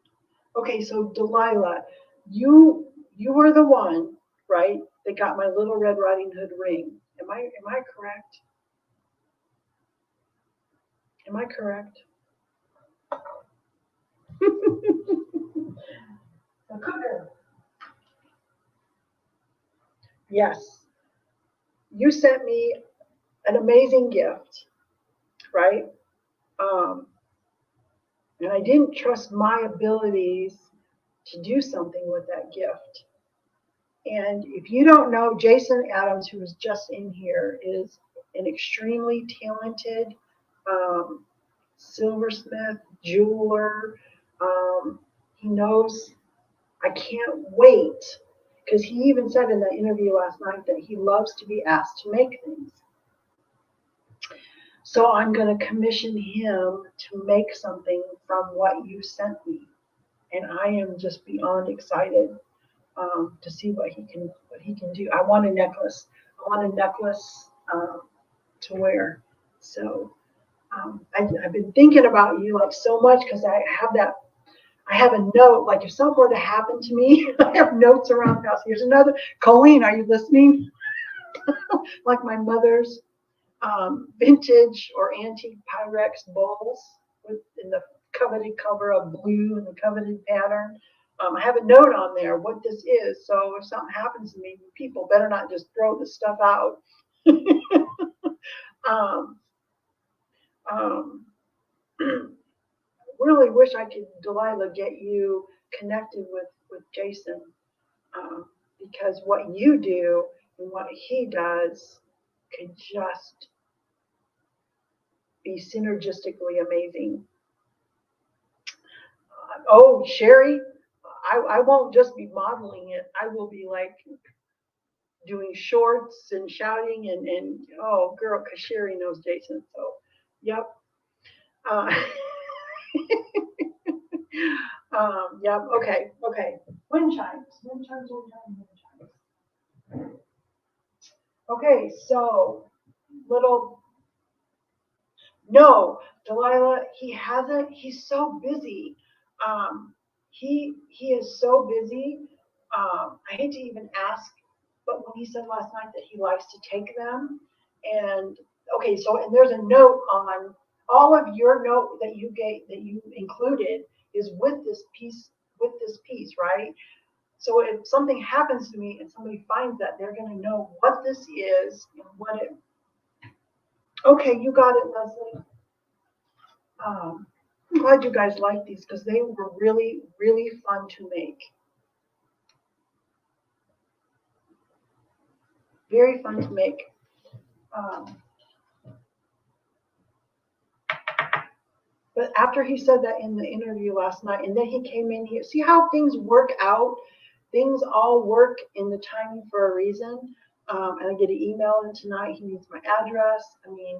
Okay, so Delilah, you were the one, right, that got my Little Red Riding Hood ring. Am I correct? Am I correct? The cooker. Yes. You sent me an amazing gift, right? And I didn't trust my abilities to do something with that gift. And if you don't know, Jason Adams, who was just in here, is an extremely talented silversmith, jeweler. He knows. I can't wait, because he even said in that interview last night that he loves to be asked to make things. So I'm going to commission him to make something from what you sent me. And I am just beyond excited to see what he can do. I want a necklace. I want a necklace to wear. So I've been thinking about you like so much, because I have a note, like if something were to happen to me, I have notes around the house. Here's another. Colleen, are you listening? Like my mother's vintage or antique Pyrex bowls in the coveted cover of blue and the coveted pattern. I have a note on there what this is, so if something happens to me, people better not just throw the stuff out. Really wish I could, Delilah, get you connected with Jason, because what you do and what he does could just be synergistically amazing. Oh, Sherry, I won't just be modeling it. I will be like doing shorts and shouting and oh, girl, because Sherry knows Jason. So, yep. Yep. Okay. Okay. Wind chimes. Wind chimes. Wind chimes. Wind chimes. Okay. So, little. No, Delilah. He hasn't. He's so busy. He is so busy. I hate to even ask, but when he said last night that he likes to take them, and okay, so and there's a note on all of your note that you included is with this piece, right? So if something happens to me and somebody finds that, they're going to know what this is and what it. Okay, you got it, Leslie. I'm glad you guys like these, because they were really, really fun to make. Very fun to make. But after he said that in the interview last night, and then he came in here, see how things work out? Things all work in the timing for a reason. And I get an email in tonight. He needs my address. I mean,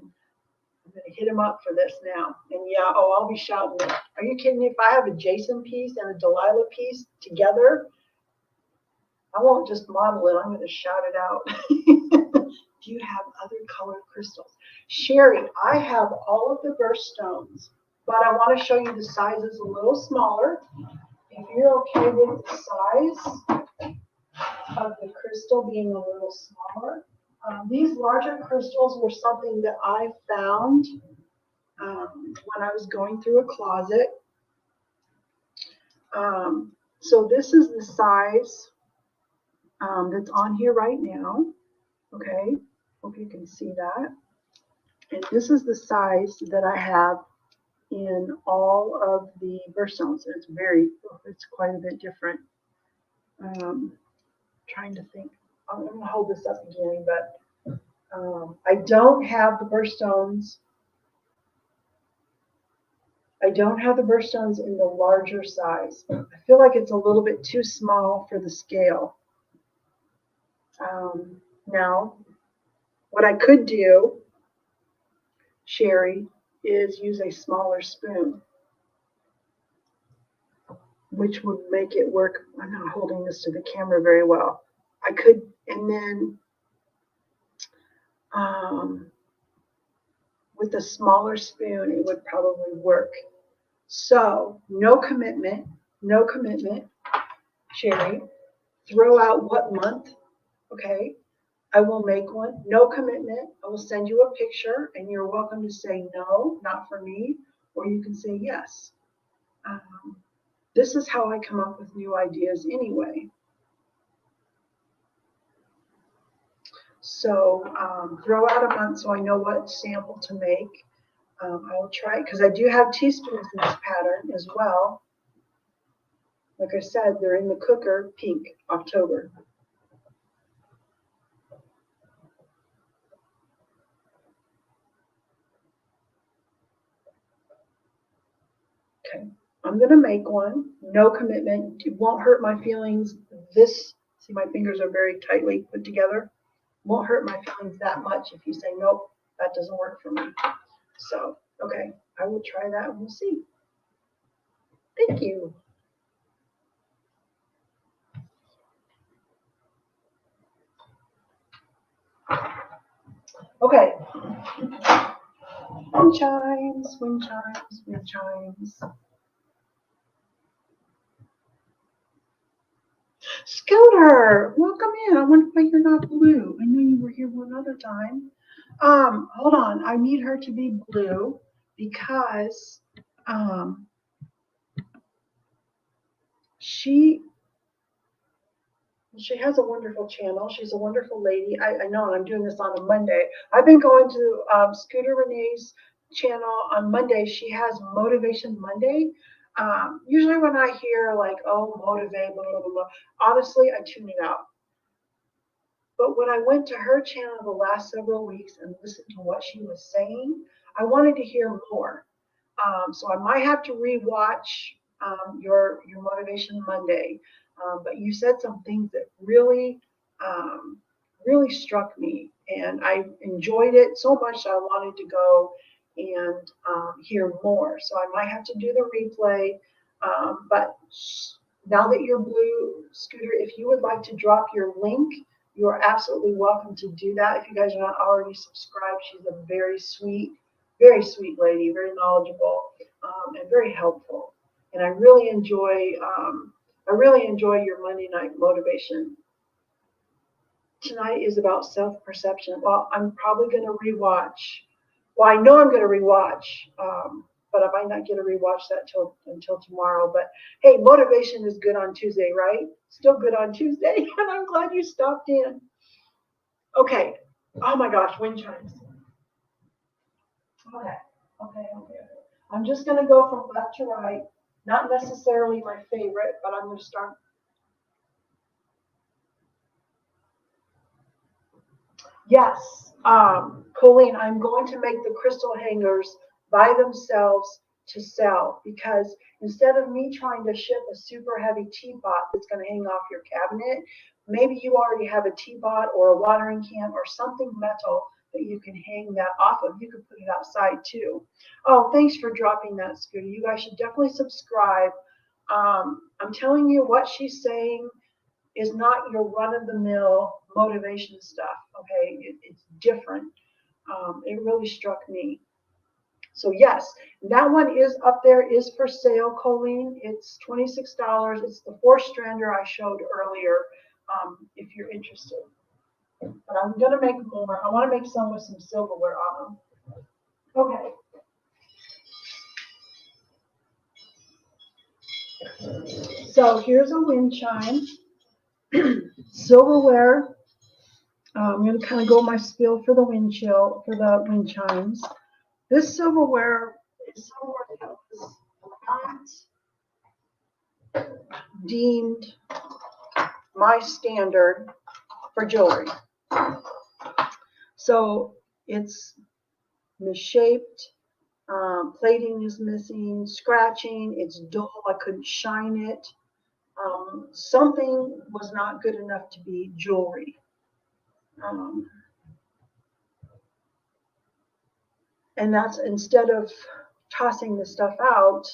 I'm going to hit him up for this now. And yeah, oh, I'll be shouting it. Are you kidding me? If I have a Jason piece and a Delilah piece together, I won't just model it. I'm going to shout it out. Do you have other colored crystals? Sherry, I have all of the birthstones, but I want to show you the sizes a little smaller. If you're okay with the size of the crystal being a little smaller. These larger crystals were something that I found when I was going through a closet. So this is the size that's on here right now. Okay, hope you can see that. And this is the size that I have in all of the birthstones. It's quite a bit different. Trying to think. I'm going to hold this up again, but I don't have the birthstones. I don't have the birthstones in the larger size. I feel like it's a little bit too small for the scale. Now, what I could do, Sherry, is use a smaller spoon, which would make it work. I'm not holding this to the camera very well. I could, and then with a smaller spoon, it would probably work. So, no commitment, Sherry. Throw out what month, okay? I will make one. No commitment. I will send you a picture, and you're welcome to say no, not for me, or you can say yes. This is how I come up with new ideas anyway. So throw out a month so I know what sample to make. I will try it because I do have teaspoons in this pattern as well. Like I said, they're in the cooker, pink, October. Okay, I'm going to make one. No commitment. It won't hurt my feelings. See, my fingers are very tightly put together. Won't hurt my feelings that much if you say, nope, that doesn't work for me. So, okay, I will try that and we'll see. Thank you. Okay. Wind chimes, wind chimes, wind chimes. Scooter, welcome in. I wonder why you're not blue. I know you were here one other time. Hold on. I need her to be blue because she has a wonderful channel. She's a wonderful lady. I know, and I'm doing this on a Monday. I've been going to Scooter Renee's channel on Monday. She has Motivation Monday. Usually when I hear like, oh, motivate, blah, blah, blah, blah, honestly, I tune it out. But when I went to her channel the last several weeks and listened to what she was saying, I wanted to hear more. So I might have to rewatch your Motivation Monday. But you said some things that really, really struck me, and I enjoyed it so much I wanted to go and hear more. So I might have to do the replay. But now that you're blue, Scooter, if you would like to drop your link, you are absolutely welcome to do that. If you guys are not already subscribed, she's a very sweet lady, very knowledgeable, and very helpful. And I really enjoy your Monday night motivation. Tonight is about self-perception. Well, I'm probably going to rewatch. Well, I know I'm going to rewatch, but I might not get to rewatch that until tomorrow. But hey, motivation is good on Tuesday, right? Still good on Tuesday, and I'm glad you stopped in. Okay. Oh my gosh, wind chimes. Okay. I'm just going to go from left to right. Not necessarily my favorite, but I'm going to start. Yes, Colleen, I'm going to make the crystal hangers by themselves to sell because instead of me trying to ship a super heavy teapot that's going to hang off your cabinet, maybe you already have a teapot or a watering can or something metal that you can hang that off of. You could put it outside too. Oh, thanks for dropping that, Scooter. You guys should definitely subscribe. I'm telling you, what she's saying is not your run-of-the-mill motivation stuff, okay? It's different. It really struck me. So yes, that one is up there, is for sale, Colleen. It's $26. It's the 4-strander I showed earlier, if you're interested. But I'm gonna make more. I want to make some with some silverware on them. Okay. So here's a wind chime. Silverware. I'm going to kind of go my spiel for the wind chimes. This silverware is silverware that was not deemed my standard for jewelry. So it's misshaped, plating is missing, scratching, it's dull, I couldn't shine it. Something was not good enough to be jewelry. And that's instead of tossing the stuff out,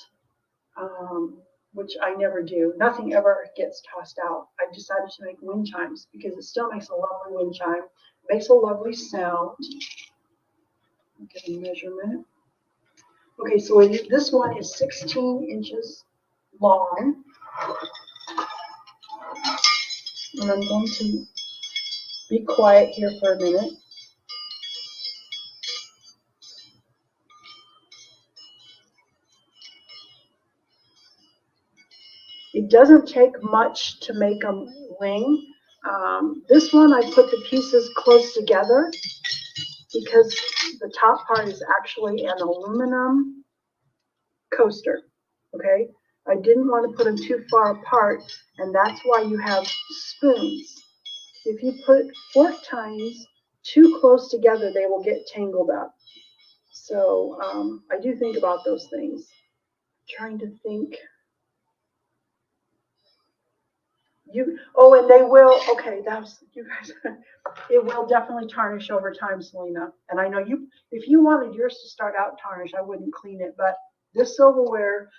which I never do. Nothing ever gets tossed out. I decided to make wind chimes because it still makes a lovely wind chime. It makes a lovely sound. Get a measurement. Okay, so this one is 16 inches long. And I'm going to be quiet here for a minute. It doesn't take much to make a wing. This one I put the pieces close together because the top part is actually an aluminum coaster, okay? I didn't want to put them too far apart, and that's why you have spoons. If you put fork tines too close together, they will get tangled up. So I do think about those things. I'm trying to think. And they will, okay, you guys, it will definitely tarnish over time, Selena. And I know if you wanted yours to start out tarnished, I wouldn't clean it, but this silverware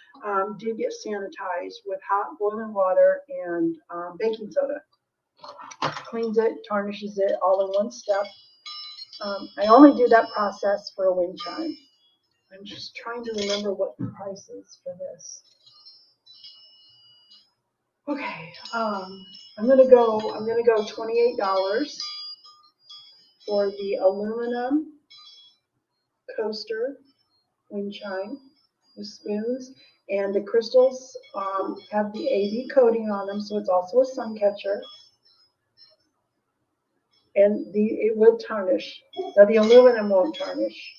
did get sanitized with hot boiling water and baking soda. Cleans it, tarnishes it all in one step. I only do that process for a wind chime. I'm just trying to remember what the price is for this. Okay, I'm gonna go $28 for the aluminum coaster wind chime with spoons, and the crystals have the AV coating on them, so it's also a Suncatcher, and it will tarnish. Now the aluminum won't tarnish.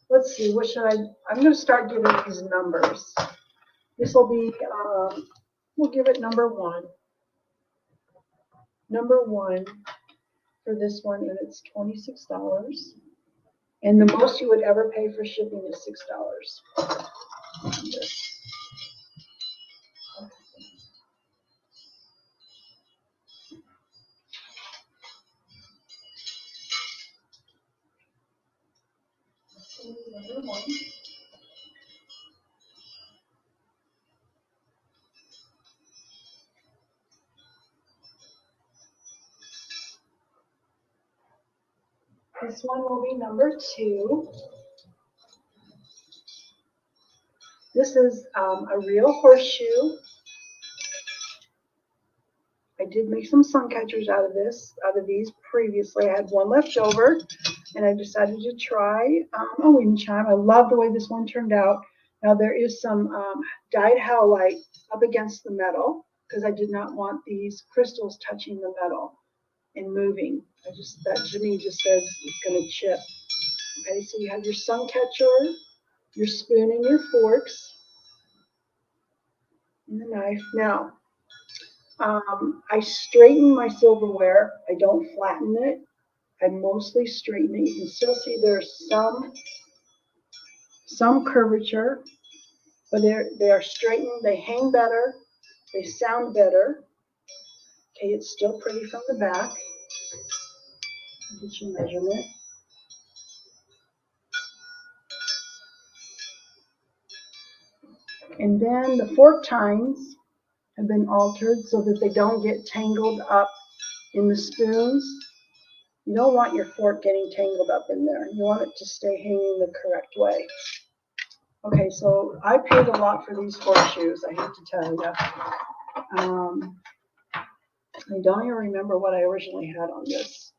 Let's see, what should I'm gonna start giving these numbers. This will be, we'll give it number 1. Number 1 for this one, and it's $26. And the most you would ever pay for shipping is $6. Number 1. This one will be number 2. This is a real horseshoe. I did make some Suncatchers out of these previously. I had one left over, and I decided to try a wind chime. I love the way this one turned out. Now there is some dyed howlite up against the metal because I did not want these crystals touching the metal and moving. That to me just says it's going to chip. Okay, so you have your Suncatcher, your spoon, and your forks, and the knife. Now, I straighten my silverware. I don't flatten it. I mostly straighten it. You can still see there's some curvature, but they are straightened. They hang better. They sound better. Okay, it's still pretty from the back. Get your measurement. And then the fork tines have been altered so that they don't get tangled up in the spoons. You don't want your fork getting tangled up in there. You want it to stay hanging the correct way. Okay, so I paid a lot for these horseshoes, I hate to tell you. I don't even remember what I originally had on this.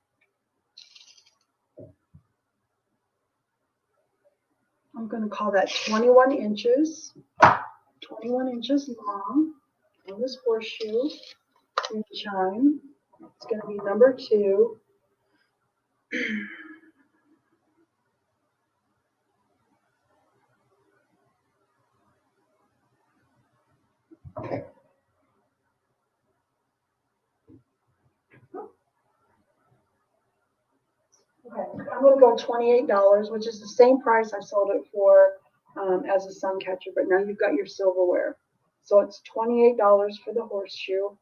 I'm going to call that 21 inches. 21 inches long on this horseshoe wind chime. It's going to be number 2. Okay, I'm going to go $28, which is the same price I sold it for as a Suncatcher, but now you've got your silverware. So it's $28 for the horseshoe.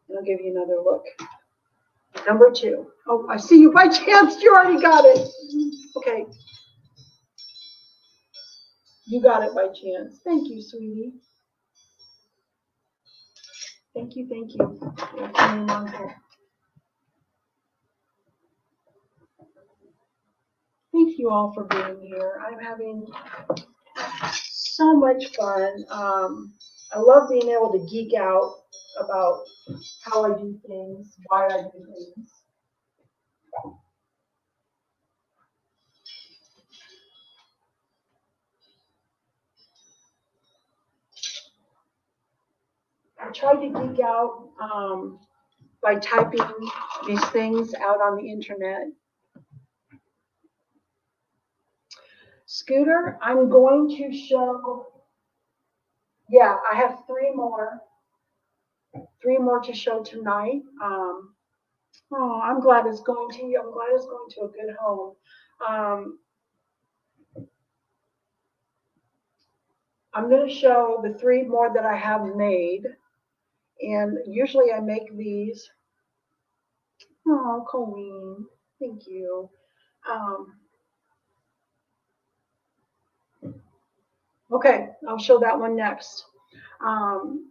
And I'll give you another look. Number 2. Oh, I see you by chance. You already got it. Okay. You got it by chance. Thank you, sweetie. Thank you, thank you. Thank you all for being here. I'm having so much fun. I love being able to geek out about how I do things, why I do things. I tried to geek out by typing these things out on the internet. Scooter, I'm going to show, yeah, I have 3 more to show tonight. Oh, I'm glad it's going to you. I'm glad it's going to a good home. I'm going to show the 3 more that I have made. And usually I make these. Oh, Colleen, thank you. Okay, I'll show that one next. I'm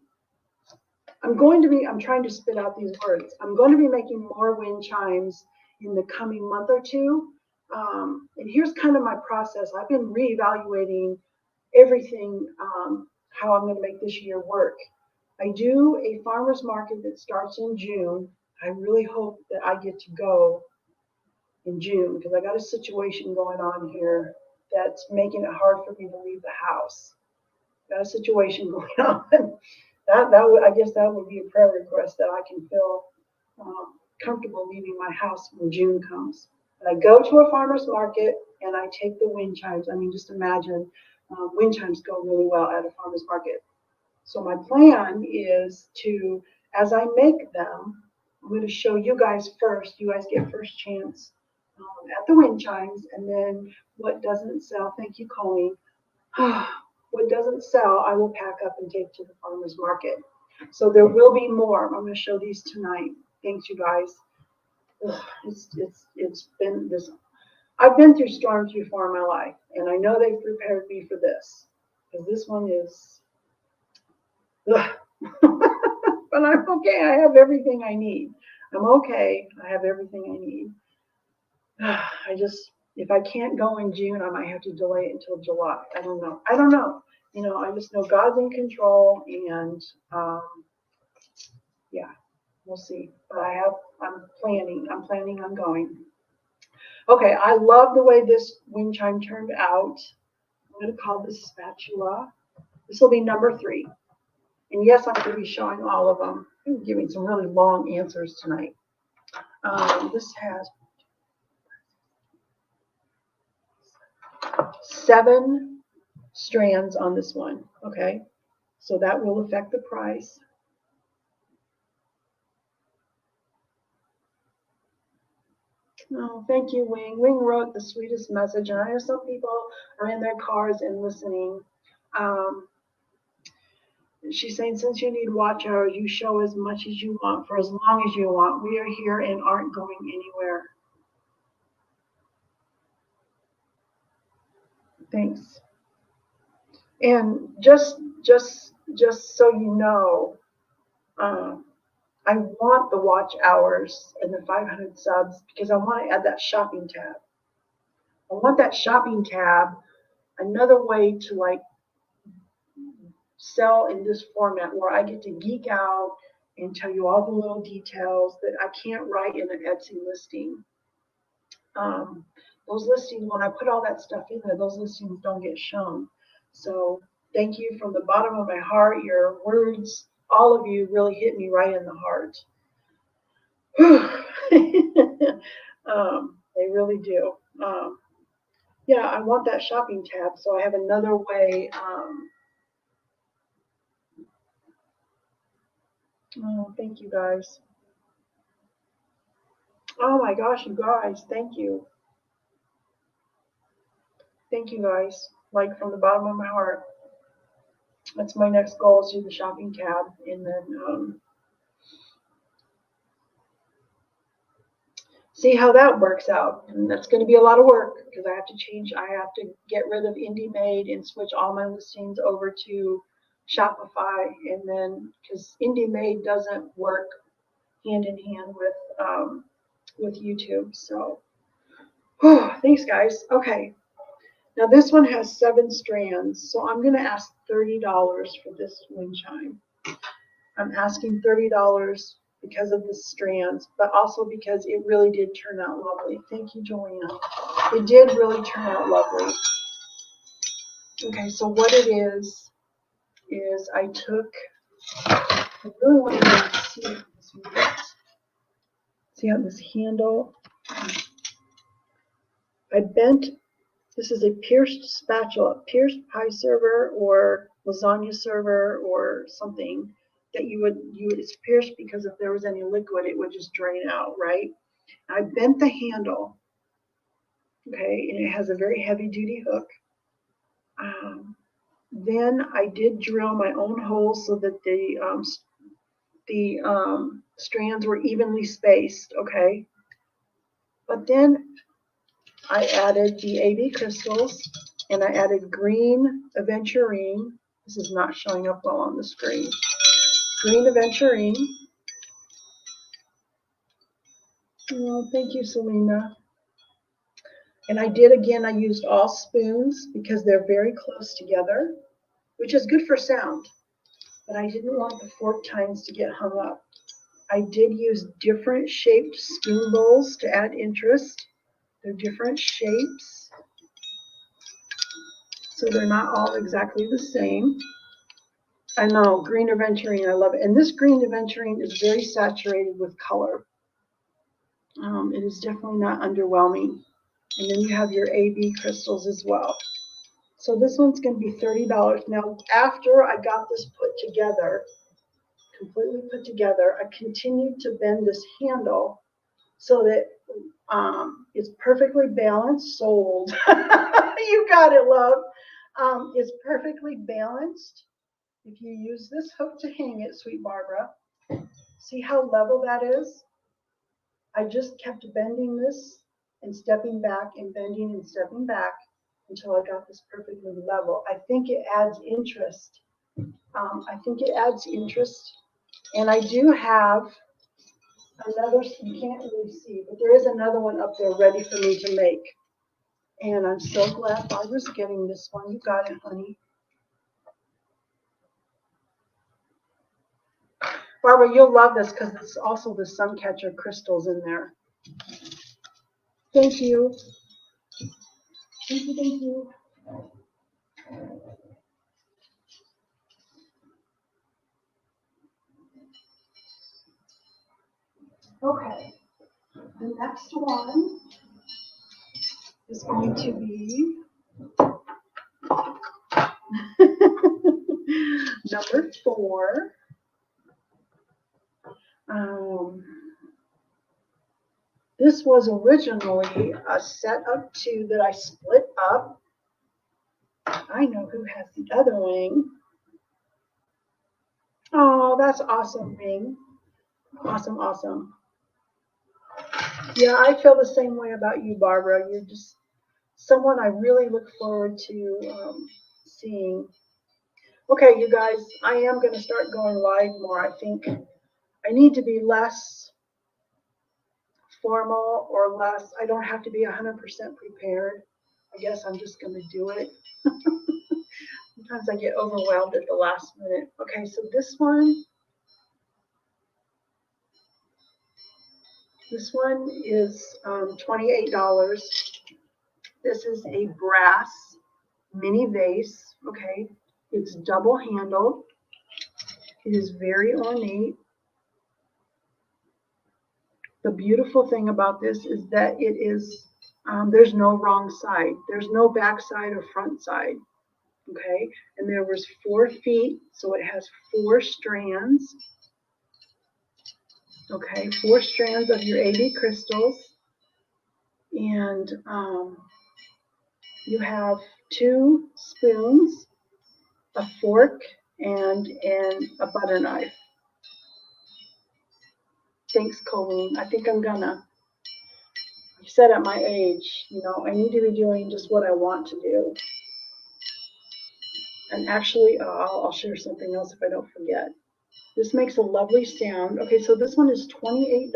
trying to spit out these words. I'm going to be making more wind chimes in the coming month or 2. And here's kind of my process. I've been reevaluating everything, how I'm going to make this year work. I do a farmer's market that starts in June. I really hope that I get to go in June because I got a situation going on here that's making it hard for me to leave the house. Got a situation going on. I guess that would be a prayer request that I can feel comfortable leaving my house when June comes. And I go to a farmer's market and I take the wind chimes. I mean, just imagine wind chimes go really well at a farmer's market. So my plan is to, as I make them, I'm going to show you guys first. You guys get first chance at the wind chimes, and then what doesn't sell, thank you, Colleen. What doesn't sell, I will pack up and take to the farmer's market. So there will be more. I'm going to show these tonight. Thanks, you guys. It's been this. I've been through storms before in my life, and I know they've prepared me for this, because this one is. But I'm okay. I have everything I need. I'm okay. I have everything I need. If I can't go in June, I might have to delay it until July. I don't know. You know, I just know God's in control, and yeah, we'll see. But I'm planning on going. Okay, I love the way this wind chime turned out. I'm going to call this spatula. This will be number 3. And yes, I'm going to be showing all of them. I'm giving some really long answers tonight. This has 7 strands on this one. Okay, so that will affect the price. Oh, thank you, Wing. Wing wrote the sweetest message, and I know some people are in their cars and listening. She's saying, since you need watch hours, you show as much as you want for as long as you want. We are here and aren't going anywhere. Thanks. And just so you know, I want the watch hours and the 500 subs because I want to add that shopping tab. I want that shopping tab, another way to like sell in this format where I get to geek out and tell you all the little details that I can't write in an Etsy listing. Those listings, when I put all that stuff in there, those listings don't get shown. So thank you from the bottom of my heart. Your words, all of you really hit me right in the heart. They really do. Yeah, I want that shopping tab, so I have another way. Oh, thank you guys. Oh my gosh, you guys, thank you. Thank you guys, like from the bottom of my heart. That's my next goal, is do the shopping tab, and then see how that works out. And that's going to be a lot of work because I have to get rid of Handmade and switch all my listings over to Shopify, and then because Handmade doesn't work hand in hand with YouTube. So thanks guys. Okay, now this one has 7 strands, so I'm going to ask $30 for this wind chime. I'm asking $30 because of the strands, but also because it really did turn out lovely. Thank you, Joanna. It did really turn out lovely. Okay, so what it is I took, I really want to see this one. See how this handle, I bent, this is a pierced spatula, pierced pie server or lasagna server or something that you would, it's pierced because if there was any liquid, it would just drain out, right? I bent the handle, okay, and it has a very heavy duty hook. Then I did drill my own holes so that the strands were evenly spaced, okay? But then I added the AB crystals and I added green aventurine. This is not showing up well on the screen. Green aventurine. Oh, thank you, Selena. And I did, again, I used all spoons because they're very close together, which is good for sound. But I didn't want the fork tines to get hung up. I did use different shaped spoon bowls to add interest. They're different shapes, so they're not all exactly the same. I know, green aventurine, I love it. And this green aventurine is very saturated with color. It is definitely not underwhelming. And then you have your AB crystals as well. So this one's going to be $30. Now, after I got this put together, completely put together, I continued to bend this handle so that it's perfectly balanced. Sold. You got it, love. It's perfectly balanced. If you use this hook to hang it, sweet Barbara, see how level that is? I just kept bending this and stepping back and bending and stepping back until I got this perfectly level. I think it adds interest. And I do have another, you can't really see, but there is another one up there ready for me to make. And I'm so glad Barbara's getting this one. You got it, honey. Barbara, you'll love this because it's also the Suncatcher crystals in there. Thank you. Thank you, thank you. Okay, the next one is going to be number 4. This was originally a set of 2 that I split up. I know who has the other wing. Oh, that's awesome, Ming. Awesome, awesome. Yeah, I feel the same way about you, Barbara. You're just someone I really look forward to seeing. Okay, you guys, I am going to start going live more. I think I need to be less formal or less, I don't have to be 100% prepared. I guess I'm just going to do it. Sometimes I get overwhelmed at the last minute. Okay, so this one is $28. This is a brass mini vase. Okay, it's double handled. It is very ornate. The beautiful thing about this is that it is, there's no wrong side. There's no back side or front side. Okay, and there was 4 feet, so it has 4 strands. Okay, 4 strands of your AB crystals, and you have 2 spoons, a fork, and a butter knife. Thanks, Colleen. I think I'm gonna. I said at my age, you know, I need to be doing just what I want to do. And actually, I'll share something else if I don't forget. This makes a lovely sound. Okay, so this one is $28.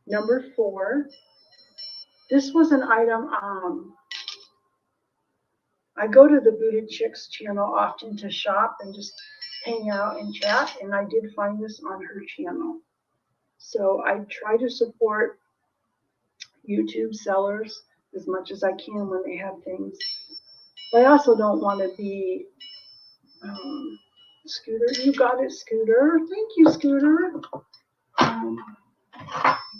Number 4. This was an item. I go to the Booted Chicks channel often to shop and just hang out and chat, and I did find this on her channel. So I try to support YouTube sellers as much as I can when they have things. But I also don't want to be Scooter. You got it, Scooter. Thank you, Scooter.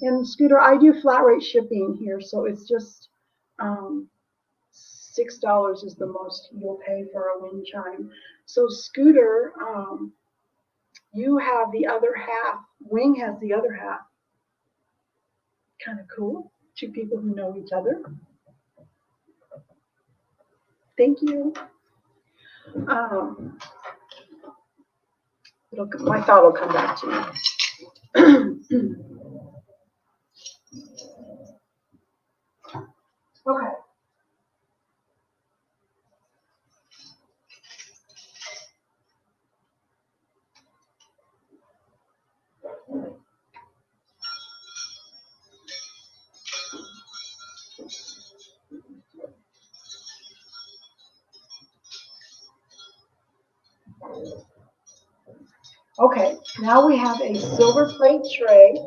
And Scooter, I do flat rate shipping here, so it's just $6 is the most you'll pay for a wind chime. So Scooter, you have the other half. Wing has the other half. Kind of cool. 2 people who know each other. Thank you. My thought will come back to me. Okay. Okay, now we have a silver plate tray.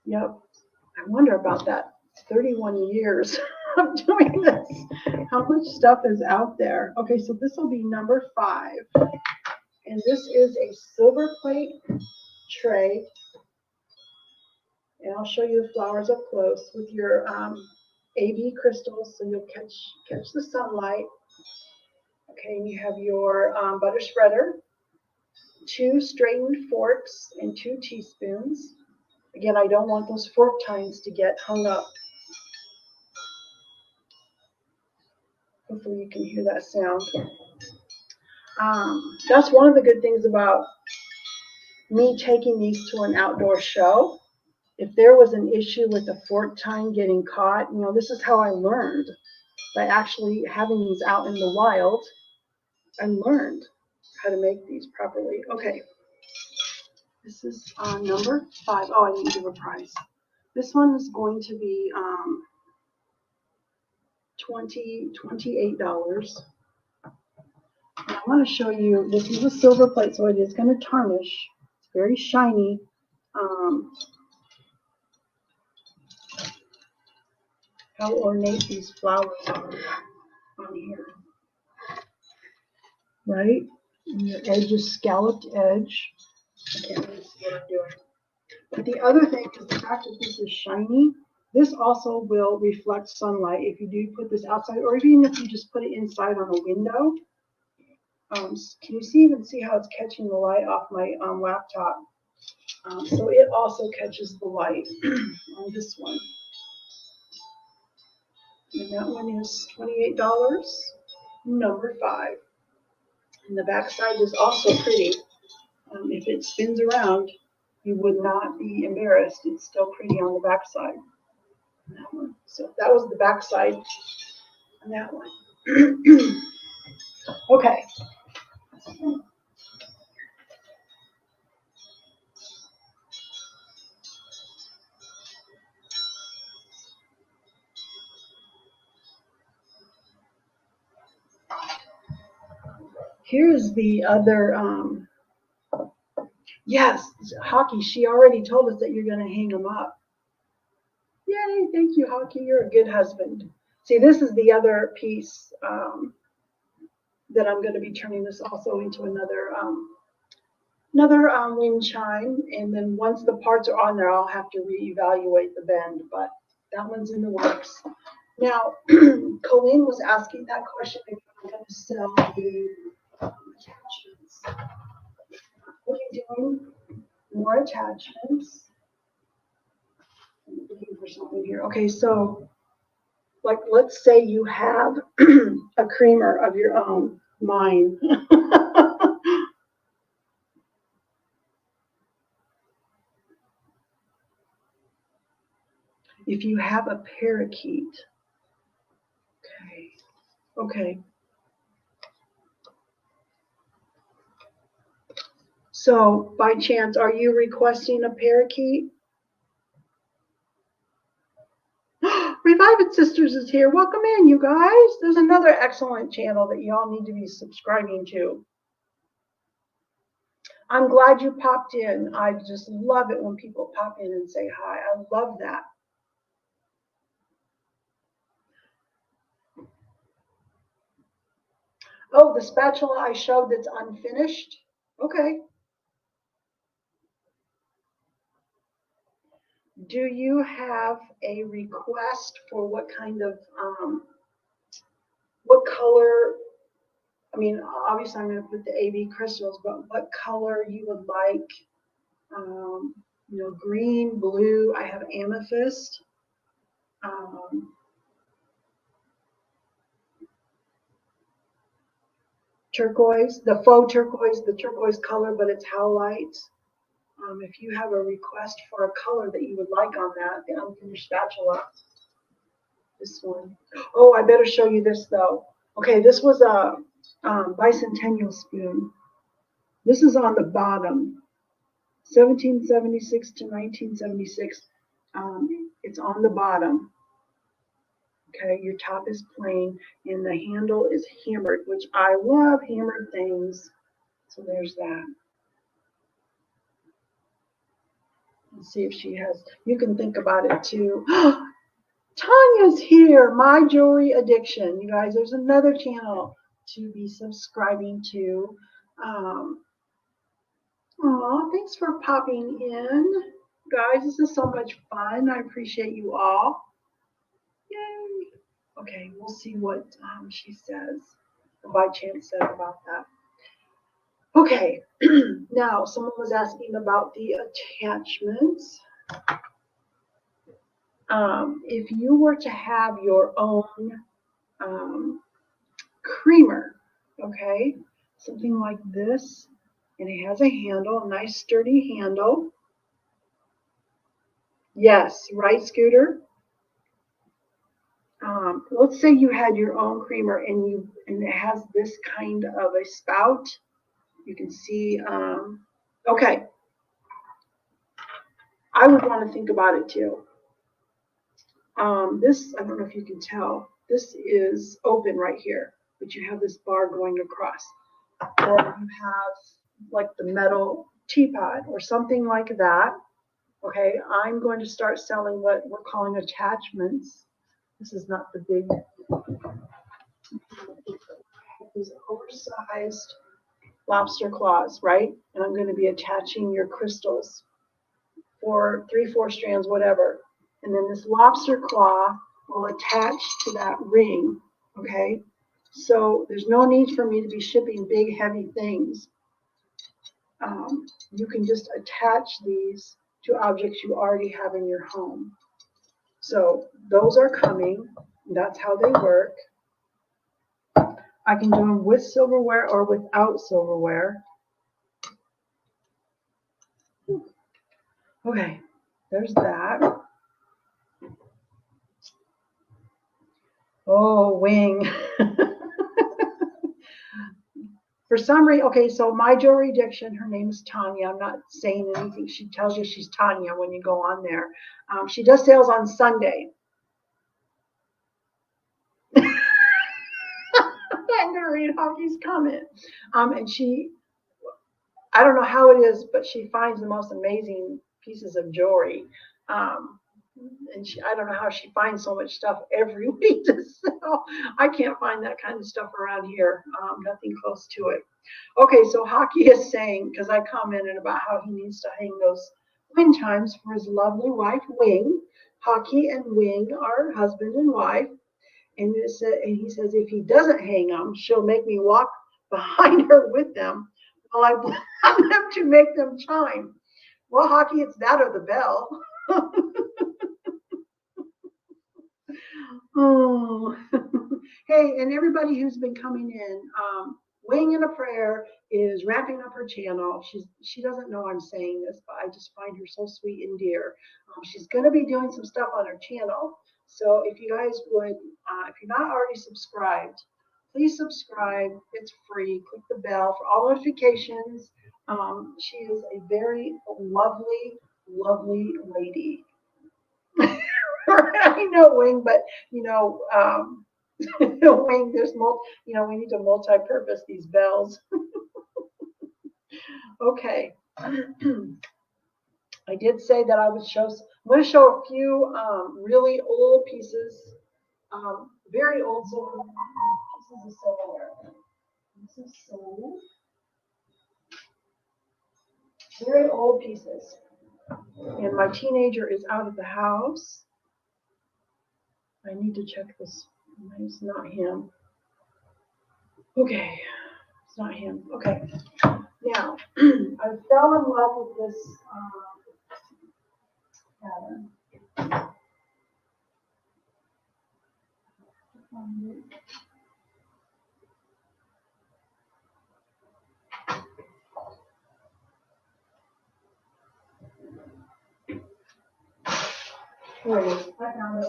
Yep, I wonder about that. 31 years of doing this. How much stuff is out there? Okay, so this will be number 5. And this is a silver plate tray. And I'll show you the flowers up close with your AB crystals, so you'll catch the sunlight. Okay, and you have your butter spreader, 2 straightened forks, and 2 teaspoons. Again, I don't want those fork tines to get hung up. Hopefully you can hear that sound. That's one of the good things about me taking these to an outdoor show. If there was an issue with the fork tine getting caught, you know, this is how I learned. By actually having these out in the wild, I learned how to make these properly. Okay, this is number 5. Oh, I need to give a price. This one is going to be $28. I want to show you, this is a silver plate, so it is going to tarnish. It's very shiny. How ornate these flowers are on here. Right? And your edge is scalloped edge. I can't really see what I'm doing. But the other thing is the fact that this is shiny. This also will reflect sunlight if you do put this outside, or even if you just put it inside on a window. Can you even see how it's catching the light off my laptop? So it also catches the light on this one. And that one is $28, number 5. And the back side is also pretty. If it spins around, you would not be embarrassed. It's still pretty on the back side. That one. So that was the back side on that one. Okay. Here's the other, yes, Hockey, she already told us that you're going to hang them up. Yay, thank you, Hockey, you're a good husband. See, this is the other piece that I'm going to be turning this also into another wind chime. And then once the parts are on there, I'll have to reevaluate the bend, but that one's in the works. Now, Colleen was asking that question if I'm going to sell the attachments. What are you doing? More attachments. I'm looking for something here. Okay, so like let's say you have a creamer of your own, mine. If you have a parakeet, okay. So by chance, are you requesting a parakeet? Revive It Sisters is here. Welcome in, you guys. There's another excellent channel that y'all need to be subscribing to. I'm glad you popped in. I just love it when people pop in and say hi. I love that. Oh, the spatula I showed that's unfinished. Okay. Do you have a request for what kind of, what color? I mean, obviously I'm going to put the AB crystals, but what color you would like? You know, green, blue. I have amethyst. Turquoise, the faux turquoise, the turquoise color, but it's howlite. If you have a request for a color that you would like on that, the unfinished spatula, this one. Oh, I better show you this though. Okay, this was a bicentennial spoon. This is on the bottom, 1776 to 1976. It's on the bottom. Okay, your top is plain and the handle is hammered, which I love hammered things. So there's that. Let's see if she has, you can think about it too. Tanya's here, My Jewelry Addiction. You guys, there's another channel to be subscribing to. Thanks for popping in. Guys, this is so much fun. I appreciate you all. Yay. Okay, we'll see what she says, or by chance says about that. Okay, now someone was asking about the attachments. If you were to have your own creamer, okay, something like this, and it has a handle, a nice sturdy handle. Yes, right, Scooter? Let's say you had your own creamer and it has this kind of a spout. You can see, okay. I would want to think about it too. This, I don't know if you can tell, this is open right here, but you have this bar going across. Or you have like the metal teapot or something like that. Okay, I'm going to start selling what we're calling attachments. This is not the big, these oversized lobster claws, right? And I'm going to be attaching your crystals for 3-4 strands, whatever. And then this lobster claw will attach to that ring, okay? So there's no need for me to be shipping big, heavy things. You can just attach these to objects you already have in your home. So those are coming. That's how they work. I can do them with silverware or without silverware. Okay, there's that. Oh, wing. For some reason, okay, so my jewelry addiction, her name is Tanya. I'm not saying anything. She tells you she's Tanya when you go on there. She does sales on Sunday. I'm going to read Hockey's comment. And I don't know how it is, but she finds the most amazing pieces of jewelry. Um, and I don't know how she finds so much stuff every week to sell. I can't find that kind of stuff around here. Nothing close to it. Okay, so Hockey is saying, because I commented about how he needs to hang those wind chimes for his lovely wife, Wing. Hockey and Wing are husband and wife. And he says, if he doesn't hang them, she'll make me walk behind her with them while I want them to make them chime. Well, Hockey, it's that or the bell. Oh, hey, and everybody who's been coming in, Wing in a Prayer is wrapping up her channel. She doesn't know I'm saying this, but I just find her so sweet and dear. She's going to be doing some stuff on her channel. So if you guys would, if you're not already subscribed, please subscribe. It's free. Click the bell for all notifications. She is a very lovely, lovely lady. I know, Wing, but Wing, we need to multi-purpose these bells. Okay. I did say that I would I'm going to show a few really old pieces, very old pieces of silverware. This is so very old pieces. And my teenager is out of the house. I need to check this. It's not him. Okay. It's not him. Okay. Now, I fell in love with this pattern. Here it is. I found it.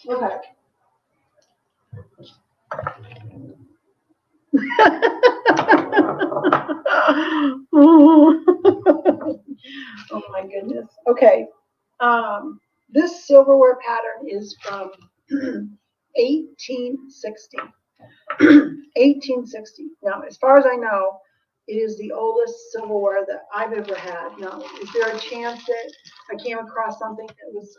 Okay. Oh my goodness. Okay. This silverware pattern is from 1860. 1860. Now, as far as I know, it is the oldest silverware that I've ever had. Now, is there a chance that I came across something that was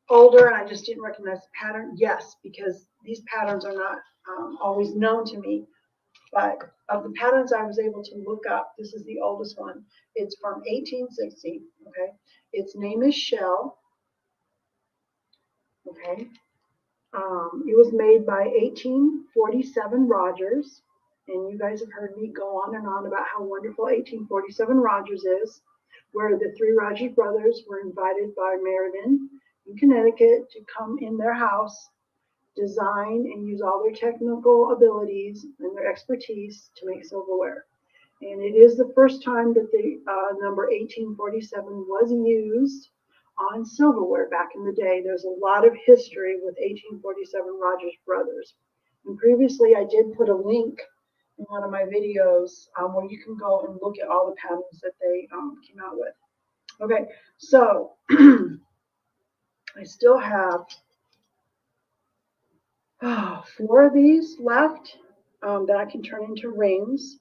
older and I just didn't recognize the pattern? Yes, because these patterns are not always known to me. But of the patterns I was able to look up, this is the oldest one. It's from 1860. Okay, its name is Shell. Okay, it was made by 1847 Rogers, and you guys have heard me go on and on about how wonderful 1847 Rogers is, where the three Rogers brothers were invited by Meriden in Connecticut to come in their house, design and use all their technical abilities and their expertise to make silverware. And it is the first time that the number 1847 was used on silverware back in the day. There's a lot of history with 1847 Rogers Brothers. And previously I did put a link in one of my videos where you can go and look at all the patterns that they came out with. Okay, so I still have 4 of these left that I can turn into rings.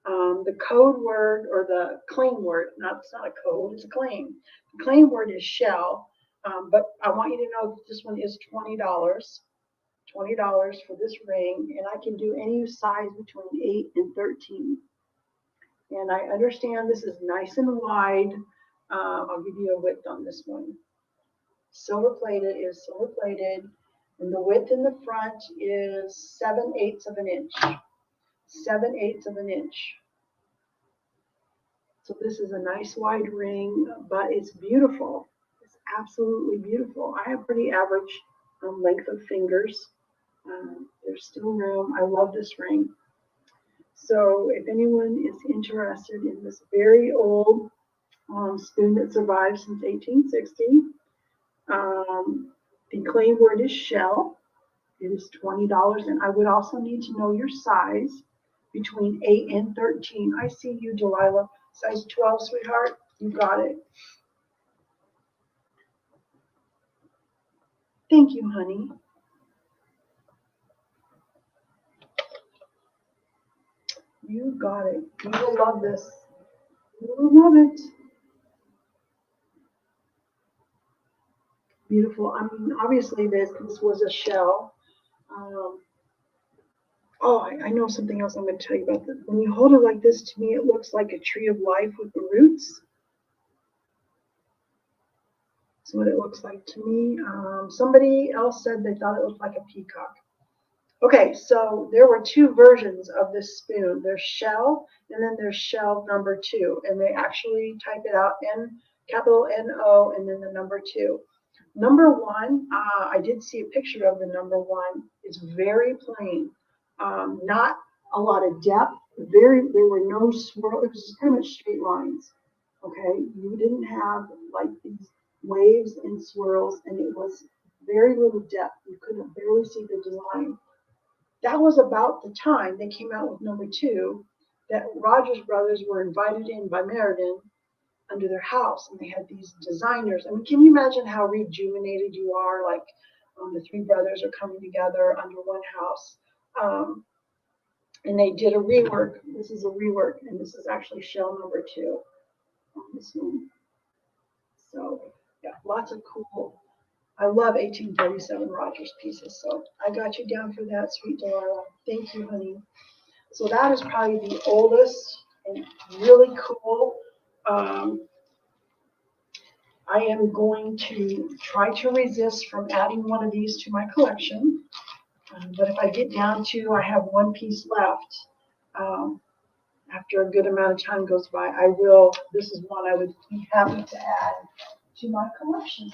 The code word, or the claim word, it's not a code, it's a claim. The claim word is shell, but I want you to know that this one is $20. $20 for this ring, and I can do any size between 8 and 13. And I understand this is nice and wide. I'll give you a width on this one. Silver plated is silver plated, and the width in the front is 7/8 of an inch. 7/8 of an inch. So this is a nice wide ring, but it's beautiful. It's absolutely beautiful. I have pretty average length of fingers. There's still room. I love this ring. So if anyone is interested in this very old spoon that survived since 1860, the claim word is shell. It is $20, and I would also need to know your size between 8 and 13. I see you, Delilah. Size 12, sweetheart. You got it. Thank you, honey. You got it. You will love this. You will love it. Beautiful. I mean, obviously this was a shell. Oh, I know something else I'm going to tell you about this. When you hold it like this, to me, it looks like a tree of life with the roots. That's what it looks like to me. Somebody else said they thought it looked like a peacock. Okay, so there were two versions of this spoon. There's shell, and then there's shell number 2. And they actually type it out capital N-O, and then the number 2. Number 1, I did see a picture of the number 1. It's very plain. Not a lot of depth. There were no swirl. It was just pretty much straight lines. Okay, you didn't have like these waves and swirls, and it was very little depth. You couldn't barely see the design. That was about the time they came out with number 2, that Rogers Brothers were invited in by Meriden under their house, and they had these designers. I mean, can you imagine how rejuvenated you are? Like the 3 brothers are coming together under one house. And they did a rework. This is a rework, and this is actually shell number 2 on this one. So yeah, lots of cool. I love 1837 Rogers pieces, so I got you down for that, sweet Delilah. Thank you, honey. So that is probably the oldest and really cool. I am going to try to resist from adding one of these to my collection. But if I get down to, I have one piece left, after a good amount of time goes by, I will. This is one I would be happy to add to my collection.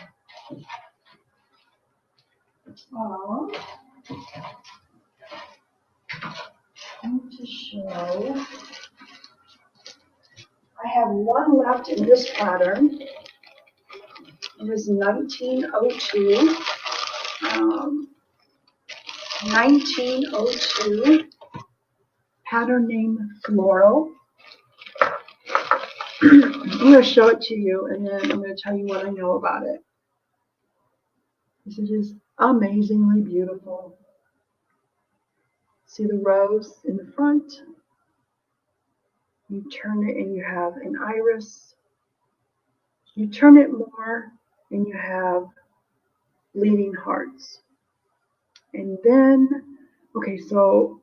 To show, I have one left in this pattern. It is 1902. 1902. Pattern name Floral. I'm going to show it to you, and then I'm going to tell you what I know about it. This is amazingly beautiful. See the rose in the front? You turn it and you have an iris. You turn it more and you have bleeding hearts. And then, okay, so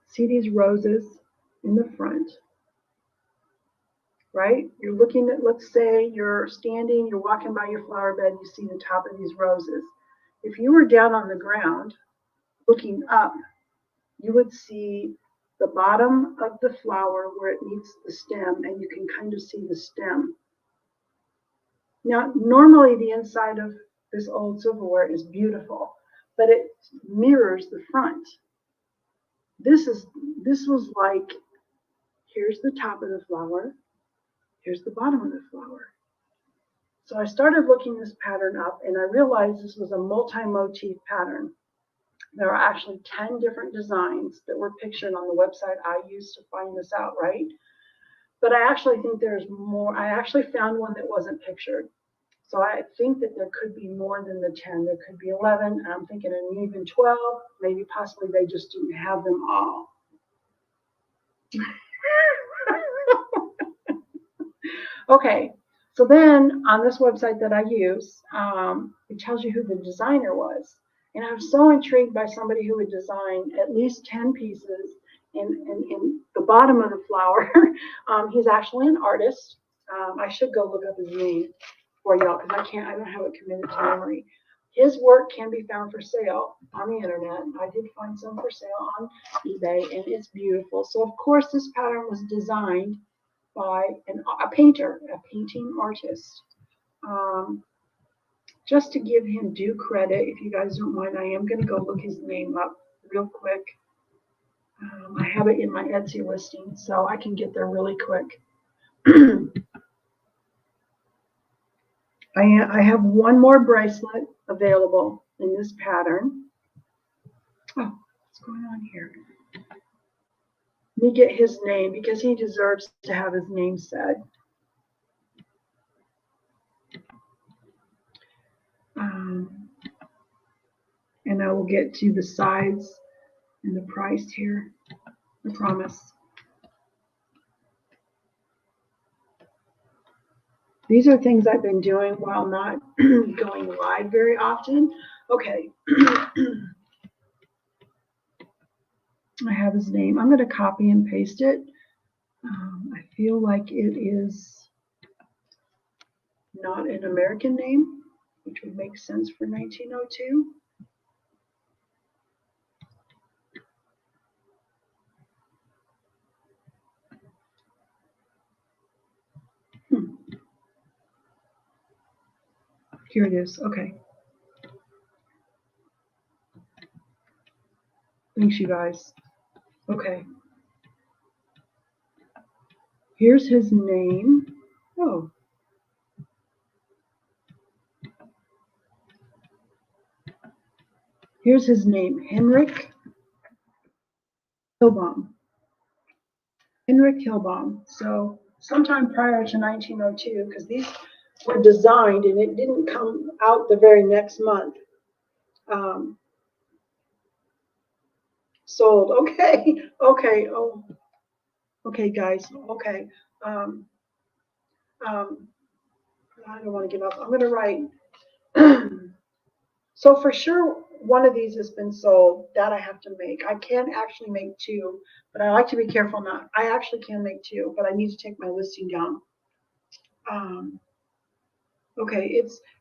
see these roses in the front, right? You're looking at, let's say you're standing, you're walking by your flower bed, you see the top of these roses. If you were down on the ground looking up, you would see the bottom of the flower where it meets the stem, and you can kind of see the stem. Now, normally the inside of this old silverware is beautiful, but it mirrors the front. This was like, here's the top of the flower, here's the bottom of the flower. So I started looking this pattern up, and I realized this was a multi-motif pattern. There are actually 10 different designs that were pictured on the website I used to find this out, right? But I actually think there's more. I actually found one that wasn't pictured. So I think that there could be more than the 10. There could be 11, and I'm thinking even 12. Maybe possibly they just didn't have them all. Okay, so then on this website that I use, it tells you who the designer was. And I was so intrigued by somebody who would design at least 10 pieces in the bottom of the flower. He's actually an artist. I should go look up his name for y'all because I don't have it committed to memory. his work can be found for sale on the internet. I did find some for sale on eBay, and it's beautiful. So of course this pattern was designed by a painter, a painting artist. Just to give him due credit, if you guys don't mind, I am going to go look his name up real quick. I have it in my Etsy listing, so I can get there really quick. I have one more bracelet available in this pattern. Oh, what's going on here? Let me get his name because he deserves to have his name said. And I will get to the size and the price here, I promise. These are things I've been doing while not going live very often. Okay. I have his name. I'm going to copy and paste it. I feel like it is not an American name, which would make sense for 1902. Here it is. Okay. Thanks, you guys. Okay. Here's his name. Oh. Here's his name, Henrik Hilbaum. Henrik Hilbaum. So sometime prior to 1902, because these were designed and it didn't come out the very next month. Sold. Okay. Okay. Oh. Okay, guys. Okay. I don't want to give up. I'm going to write. So for sure, one of these has been sold. That I have to make. I can actually make two, but I like to be careful not. I actually can make two, but I need to take my listing down. Okay,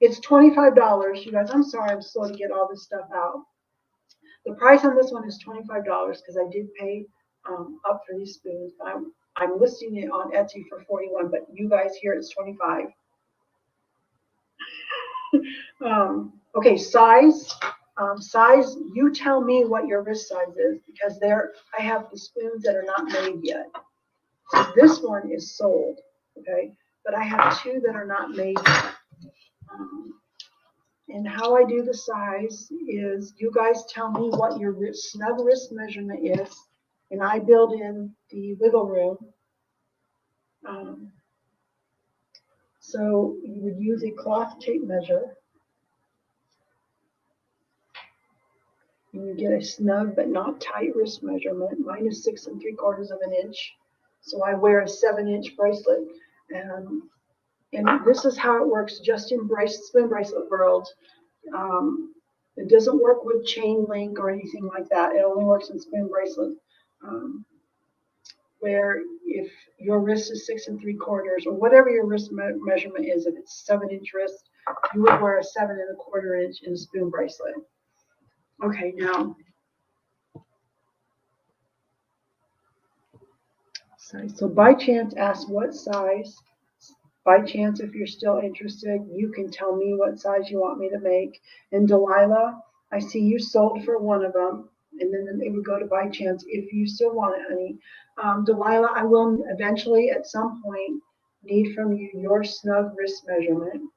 it's $25, you guys. I'm sorry, I'm slow to get all this stuff out. The price on this one is $25 because I did pay up for these spoons. I'm listing it on Etsy for $41, but you guys here it's $25. Okay, size. Size, you tell me what your wrist size is because I have the spoons that are not made yet. So this one is sold, okay, but I have two that are not made yet. And how I do the size is you guys tell me what your snug wrist measurement is, and I build in the wiggle room. So you would use a cloth tape measure. And you get a snug but not tight wrist measurement. Mine is 6 3/4 of an inch. So I wear a 7-inch bracelet. And this is how it works just in spoon bracelet world. It doesn't work with chain link or anything like that. It only works in spoon bracelet. Where if your wrist is 6 3/4 or whatever your wrist measurement is, if it's 7-inch wrist, you would wear a 7 1/4 inch in a spoon bracelet. Okay, now size. So by chance, ask what size. By chance, if you're still interested, you can tell me what size you want me to make. And Delilah, I see you sold for one of them. And then it would go to by chance if you still want it, honey. Delilah, I will eventually at some point need from you your snug wrist measurement.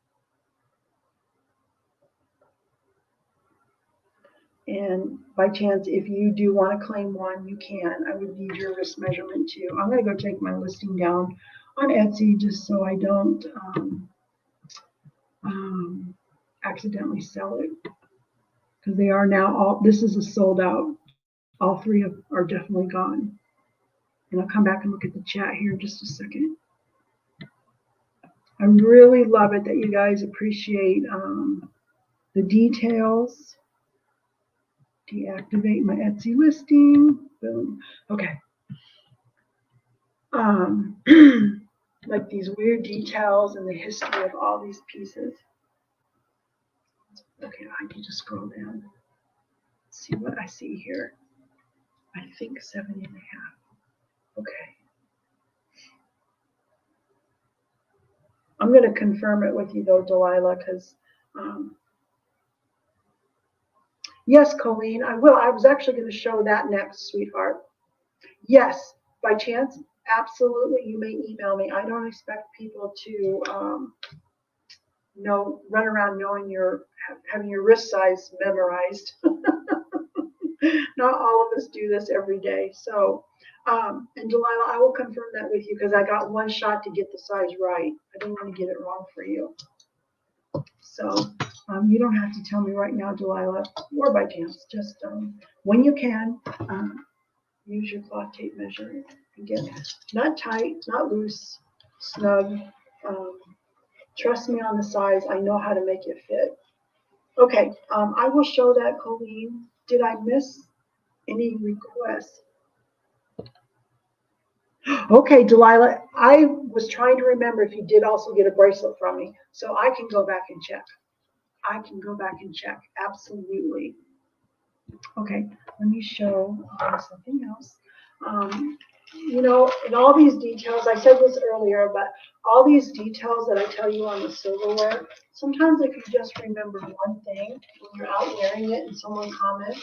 And by chance, if you do want to claim one, you can. I would need your wrist measurement too. I'm going to go take my listing down on Etsy just so I don't accidentally sell it. Because they are now this is a sold out. All three are definitely gone. And I'll come back and look at the chat here in just a second. I really love it that you guys appreciate the details. Deactivate my Etsy listing. Boom. Okay. Like these weird details and the history of all these pieces. Okay, I need to scroll down. See what I see here. I think 70 and a half. Okay. I'm going to confirm it with you though, Delilah, because yes, Colleen, I will. I was actually going to show that next, sweetheart. Yes, by chance, absolutely. You may email me. I don't expect people to run around knowing having your wrist size memorized. Not all of us do this every day. So, and Delilah, I will confirm that with you because I got one shot to get the size right. I didn't want to get it wrong for you. So you don't have to tell me right now, Delilah, or by chance. Just when you can, use your cloth tape measure and get not tight, not loose, snug. Trust me on the size. I know how to make it fit. Okay, I will show that, Colleen. Did I miss any requests? Okay, Delilah, I was trying to remember if you did also get a bracelet from me, so I can go back and check. I can go back and check, absolutely. Okay, let me show something else. You know, in all these details, I said this earlier, but all these details that I tell you on the silverware, sometimes if you just remember one thing when you're out wearing it and someone comments,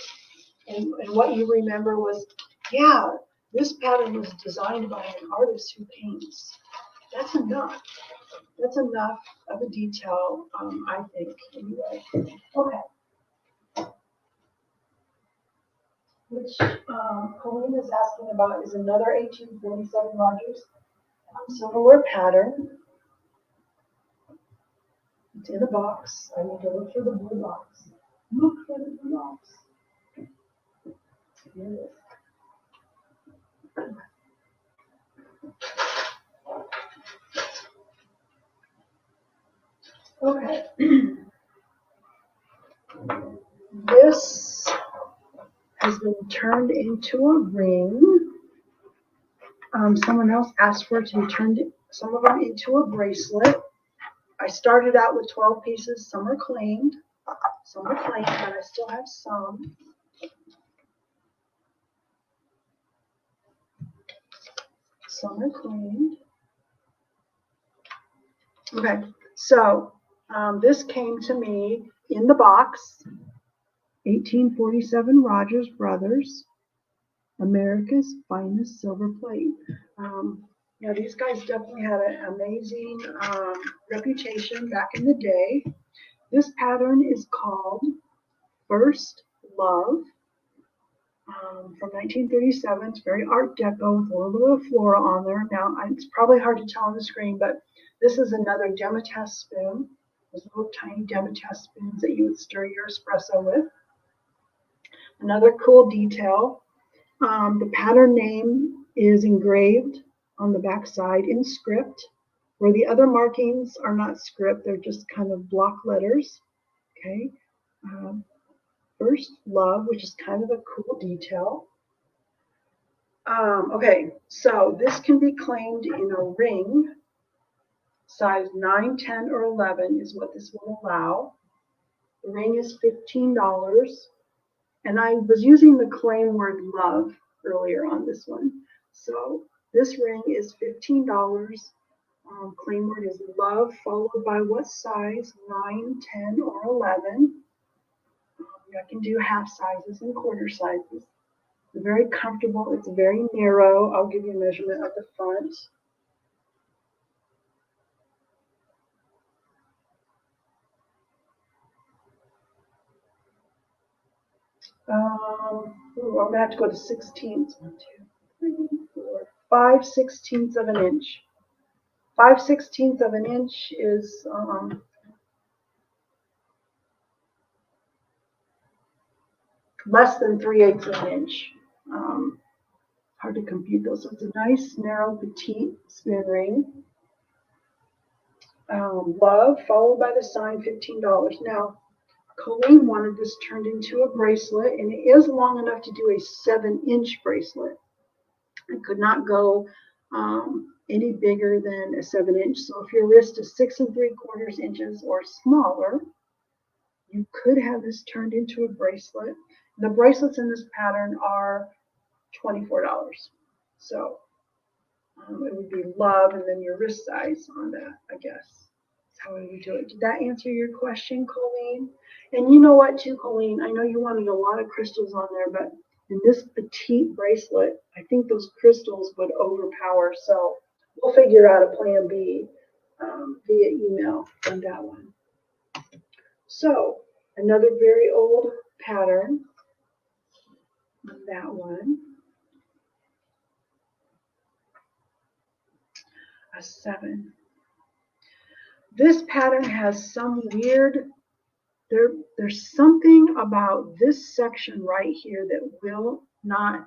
and what you remember was, yeah, this pattern was designed by an artist who paints. That's enough. That's enough of a detail, I think, anyway. Okay. Which Colleen is asking about is another 1847 Rogers silverware pattern. It's in a box. I need to look for the blue box. Look for the blue box. Here it is. Okay. This has been turned into a ring. Someone else asked for it to be turned, some of them into a bracelet. I started out with 12 pieces. Some are claimed. Some are claimed, but I still have some. Some are claimed. Okay, so this came to me in the box. 1847 Rogers Brothers, America's finest silver plate. Yeah, these guys definitely had an amazing reputation back in the day. This pattern is called First Love from 1937. It's very Art Deco with a little bit of flora on there. Now, it's probably hard to tell on the screen, but this is another Demetest spoon. Those little tiny Demetest spoons that you would stir your espresso with. Another cool detail, the pattern name is engraved on the back side in script, where the other markings are not script, they're just kind of block letters. Okay. First Love, which is kind of a cool detail. Okay, so this can be claimed in a ring. Size 9, 10, or 11 is what this will allow. The ring is $15. And I was using the claim word love earlier on this one. So this ring is $15. Claim word is love, followed by what size? 9, 10, or 11. I can do half sizes and quarter sizes. It's very comfortable. It's very narrow. I'll give you a measurement of the front. I'm going to have to go to 16ths. 1, 2, 3, 4, 5/16ths of an inch. 5/16ths of an inch is less than 3/8 of an inch. Hard to compute those. So it's a nice, narrow, petite spoon ring. Love, followed by the sign, $15. Now, Colleen wanted this turned into a bracelet, and it is long enough to do a 7-inch bracelet. I could not go any bigger than a 7-inch. So if your wrist is 6 3/4 inches or smaller, You could have this turned into a bracelet. The bracelets in this pattern are $24. So it would be love and then your wrist size on that, I guess. That's how we would do it. Did that answer your question, Colleen? And you know what, too, Colleen? I know you wanted a lot of crystals on there, but in this petite bracelet, I think those crystals would overpower. So we'll figure out a plan B via email on that one. So another very old pattern on that one. A 7. This pattern has some weird, there's something about this section right here that will not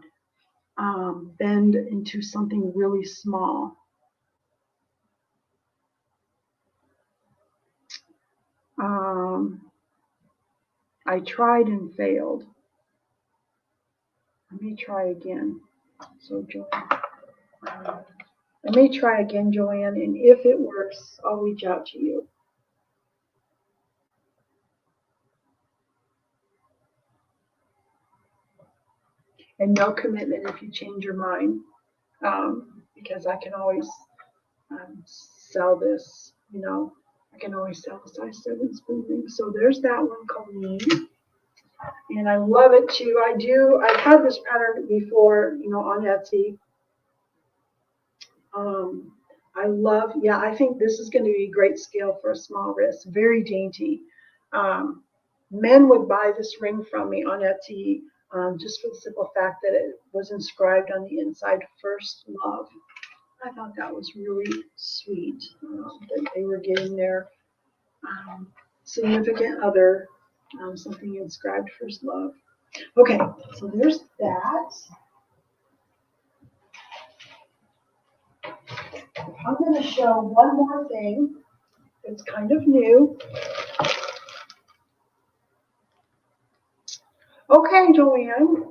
bend into something really small. I tried and failed. Let me try again. So Joanne, I may try again, Joanne, and if it works, I'll reach out to you. And no commitment if you change your mind, because I can always sell this, you know. I can always sell a size 7 spoon ring. So there's that one, Colleen. And I love it too. I've had this pattern before, you know, on Etsy. I think this is going to be a great scale for a small wrist. Very dainty. Men would buy this ring from me on Etsy just for the simple fact that it was inscribed on the inside, First Love. I thought that was really sweet that they were getting their significant other something inscribed First Love. Okay, so there's that. I'm going to show one more thing that's kind of new. Okay, Joanne.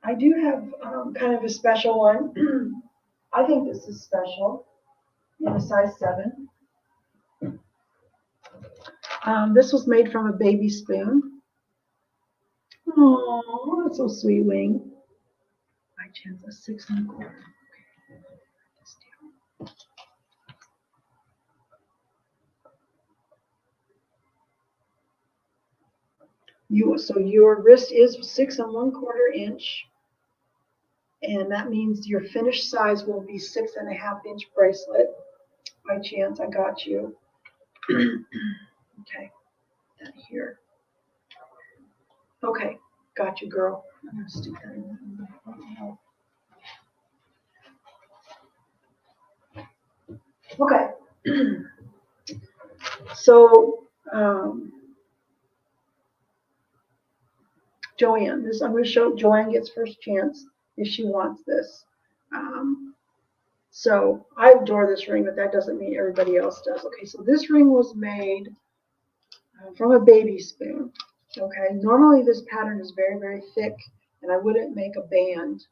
I do have kind of a special one. I think this is special in a size 7. This was made from a baby spoon. Oh, that's so sweet, Wing. By chance, a 6 1/4. So your wrist is 6 1/4 inch, and that means your finished size will be 6 1/2 inch bracelet. By chance, I got you. Okay, that here. Okay, got you, girl. I'm gonna stick that in there. Okay. So, Joanne, I'm going to show Joanne gets first chance if she wants this. So I adore this ring, but that doesn't mean everybody else does. Okay, so this ring was made from a baby spoon. Okay, normally this pattern is very, very thick, and I wouldn't make a band.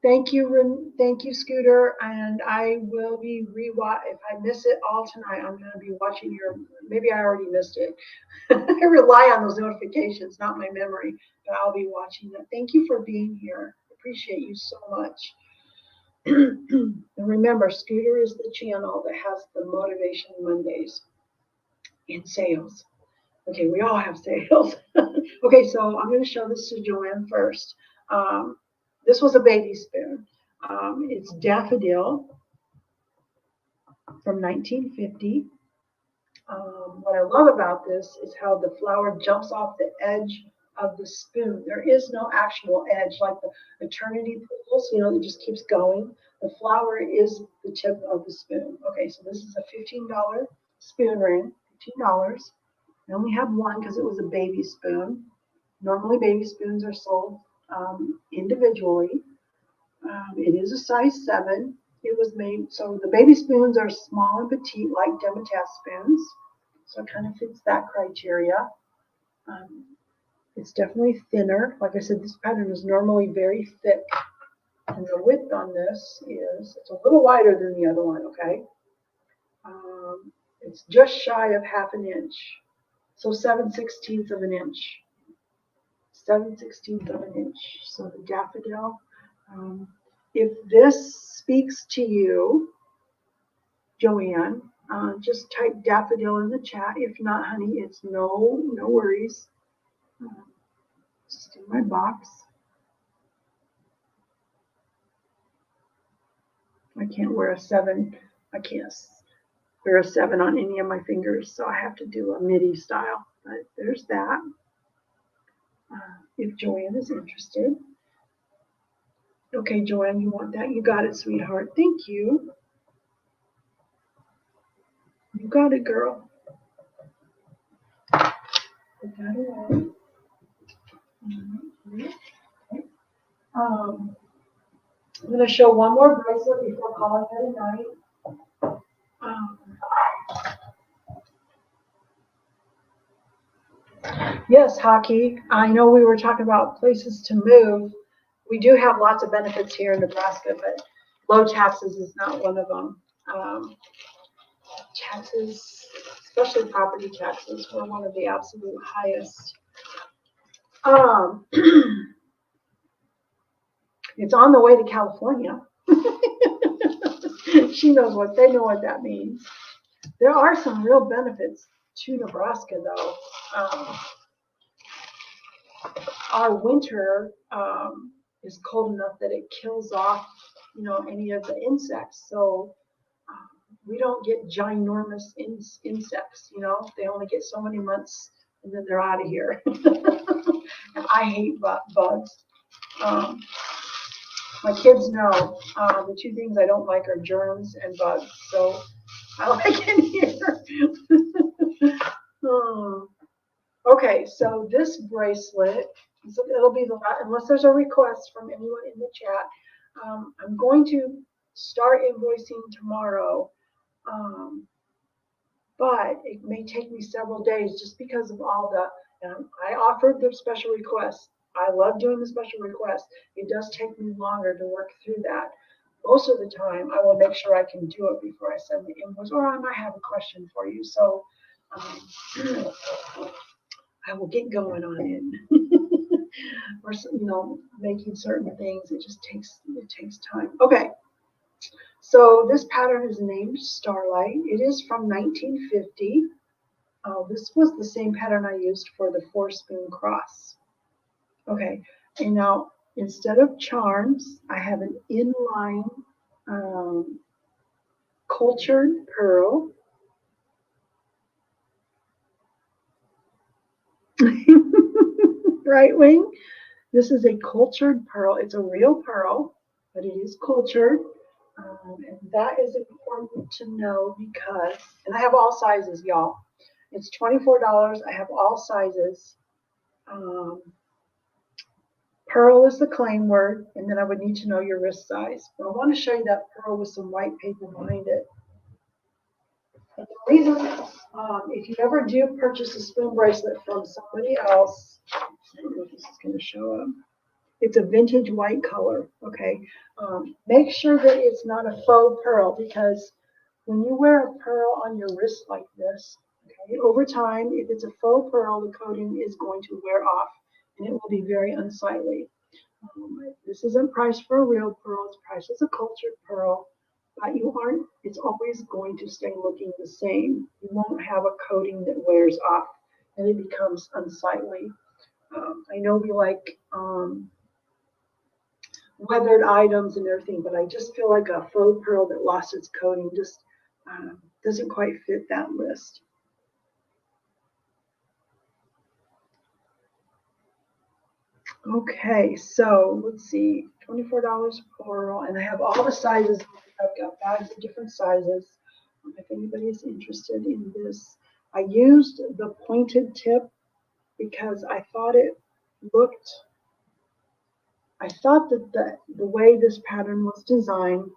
Thank you, Scooter, and I will be if I miss it all tonight, I'm going to be watching your, maybe I already missed it. I rely on those notifications, not my memory, but I'll be watching that. Thank you for being here. Appreciate you so much. And remember, Scooter is the channel that has the Motivation Mondays in sales. Okay, we all have sales. Okay, so I'm going to show this to Joanne first. This was a baby spoon. It's Daffodil from 1950. What I love about this is how the flower jumps off the edge of the spoon. There is no actual edge like the eternity pools, you know, it just keeps going. The flower is the tip of the spoon. Okay, so this is a $15 spoon ring, $15. I only have one because it was a baby spoon. Normally baby spoons are sold individually. It is a size 7. It was made, so the baby spoons are small and petite like Demitasse spoons. So it kind of fits that criteria. It's definitely thinner. Like I said, this pattern is normally very thick. And the width on this is, it's a little wider than the other one, okay? It's just shy of ½ an inch. So 7/16 of an inch. 7/16 of an inch. So the daffodil. If this speaks to you, Joanne, just type daffodil in the chat. If not, honey, it's no worries. Just in my box. I can't wear a 7. I can't wear a 7 on any of my fingers, so I have to do a midi style. But there's that. If Joanne is interested. Okay, Joanne, you want that? You got it, sweetheart. Thank you. You got it, girl. Put that away. Okay. I'm going to show one more bracelet before calling it a night. Yes, Hockey. I know we were talking about places to move. We do have lots of benefits here in Nebraska, but low taxes is not one of them. Taxes, especially property taxes, were one of the absolute highest. It's on the way to California. They know what that means. There are some real benefits to Nebraska, though. Our winter is cold enough that it kills off, any of the insects. So we don't get ginormous insects. They only get so many months and then they're out of here. And I hate bugs. My kids know the two things I don't like are germs and bugs. So I like it here. Okay, so this bracelet, it'll be the last, unless there's a request from anyone in the chat. I'm going to start invoicing tomorrow, but it may take me several days just because of all the, I offered the special requests. I love doing the special requests. It does take me longer to work through that. Most of the time, I will make sure I can do it before I send the invoice, or I might have a question for you. So I will get going on it. Or making certain things. It takes time. Okay. So this pattern is named Starlight. It is from 1950. This was the same pattern I used for the 4-spoon cross. Okay, and now instead of charms, I have an inline cultured pearl. Right, Wing? This is a cultured pearl. It's a real pearl, but it is cultured. And that is important to know because, and I have all sizes, y'all. It's $24. I have all sizes. Pearl is the claim word, and then I would need to know your wrist size. But I want to show you that pearl with some white paper behind it. And the reason, if you ever do purchase a spoon bracelet from somebody else, I don't know if this is going to show up. It's a vintage white color, okay? Make sure that it's not a faux pearl, because when you wear a pearl on your wrist like this, okay, over time, if it's a faux pearl, the coating is going to wear off, and it will be very unsightly. This isn't priced for a real pearl, it's priced as a cultured pearl, but it's always going to stay looking the same. You won't have a coating that wears off, and it becomes unsightly. I know we like weathered items and everything, but I just feel like a faux pearl that lost its coating just doesn't quite fit that list. Okay, so let's see, $24 pearl, and I have all the sizes. I've got bags of different sizes. If anybody's interested in this, I used the pointed tip because I thought that the way this pattern was designed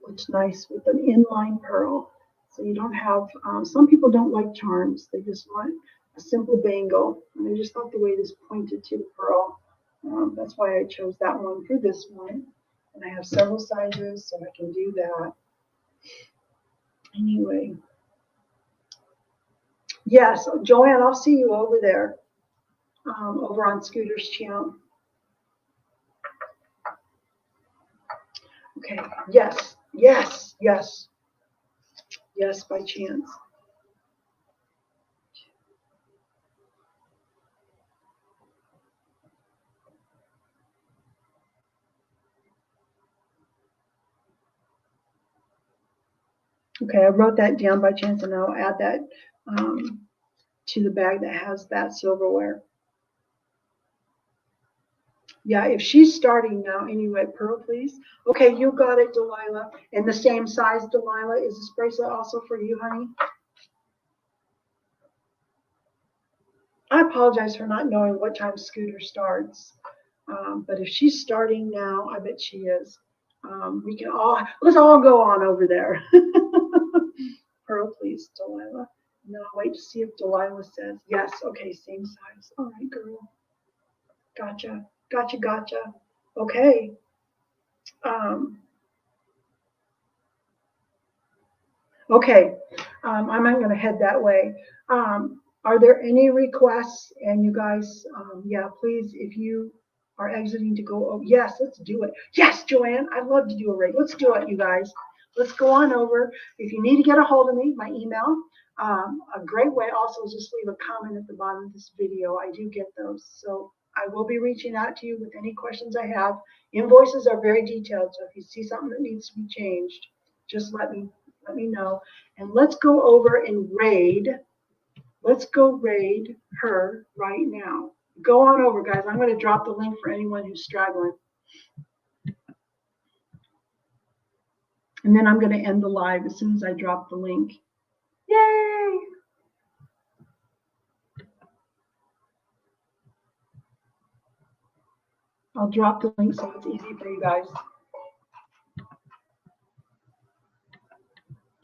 looked nice with an inline pearl. So you don't have, some people don't like charms. They just want a simple bangle. And I just thought the way this pointed to the pearl. That's why I chose that one for this one. And I have several sizes, so I can do that. Anyway. Yes, Joanne, I'll see you over there, over on Scooter's channel. Okay, yes, yes, yes, yes, by chance. Okay, I wrote that down by chance, and I'll add that to the bag that has that silverware. Yeah, if she's starting now, anyway, Pearl, please. Okay, you got it, Delilah. And the same size, Delilah. Is this bracelet also for you, honey? I apologize for not knowing what time Scooter starts. But if she's starting now, I bet she is. We can let's all go on over there. Pearl, please, Delilah. No, wait to see if Delilah says yes. Okay, same size. All right, girl. Gotcha, gotcha, gotcha. Okay. Okay, I'm not going to head that way. Are there any requests? And you guys, yeah, please, if you are exiting to go, oh, yes, let's do it. Yes, Joanne, I'd love to do a rate. Let's do it, you guys. Let's go on over. If you need to get a hold of me, my email. A great way also is just leave a comment at the bottom of this video. I do get those. So I will be reaching out to you with any questions I have. Invoices are very detailed. So if you see something that needs to be changed, just let me know. And let's go over and raid. Let's go raid her right now. Go on over, guys. I'm going to drop the link for anyone who's straggling. And then I'm going to end the live as soon as I drop the link. Yay! I'll drop the link so it's easy for you guys.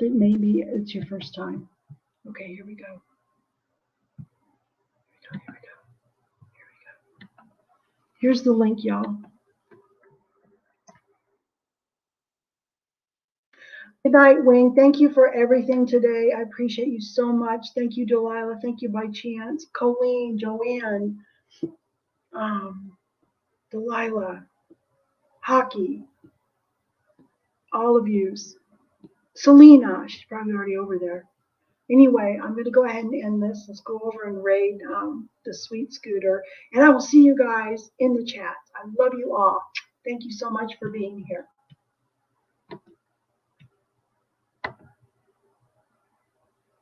It may be it's your first time. Okay, here we go. Here we go. Here's the link, y'all. Good night, Wing. Thank you for everything today. I appreciate you so much. Thank you, Delilah. Thank you, by chance. Colleen, Joanne, Delilah, Hockey, all of yous. Selena, she's probably already over there. Anyway, I'm going to go ahead and end this. Let's go over and raid the sweet Scooter. And I will see you guys in the chat. I love you all. Thank you so much for being here.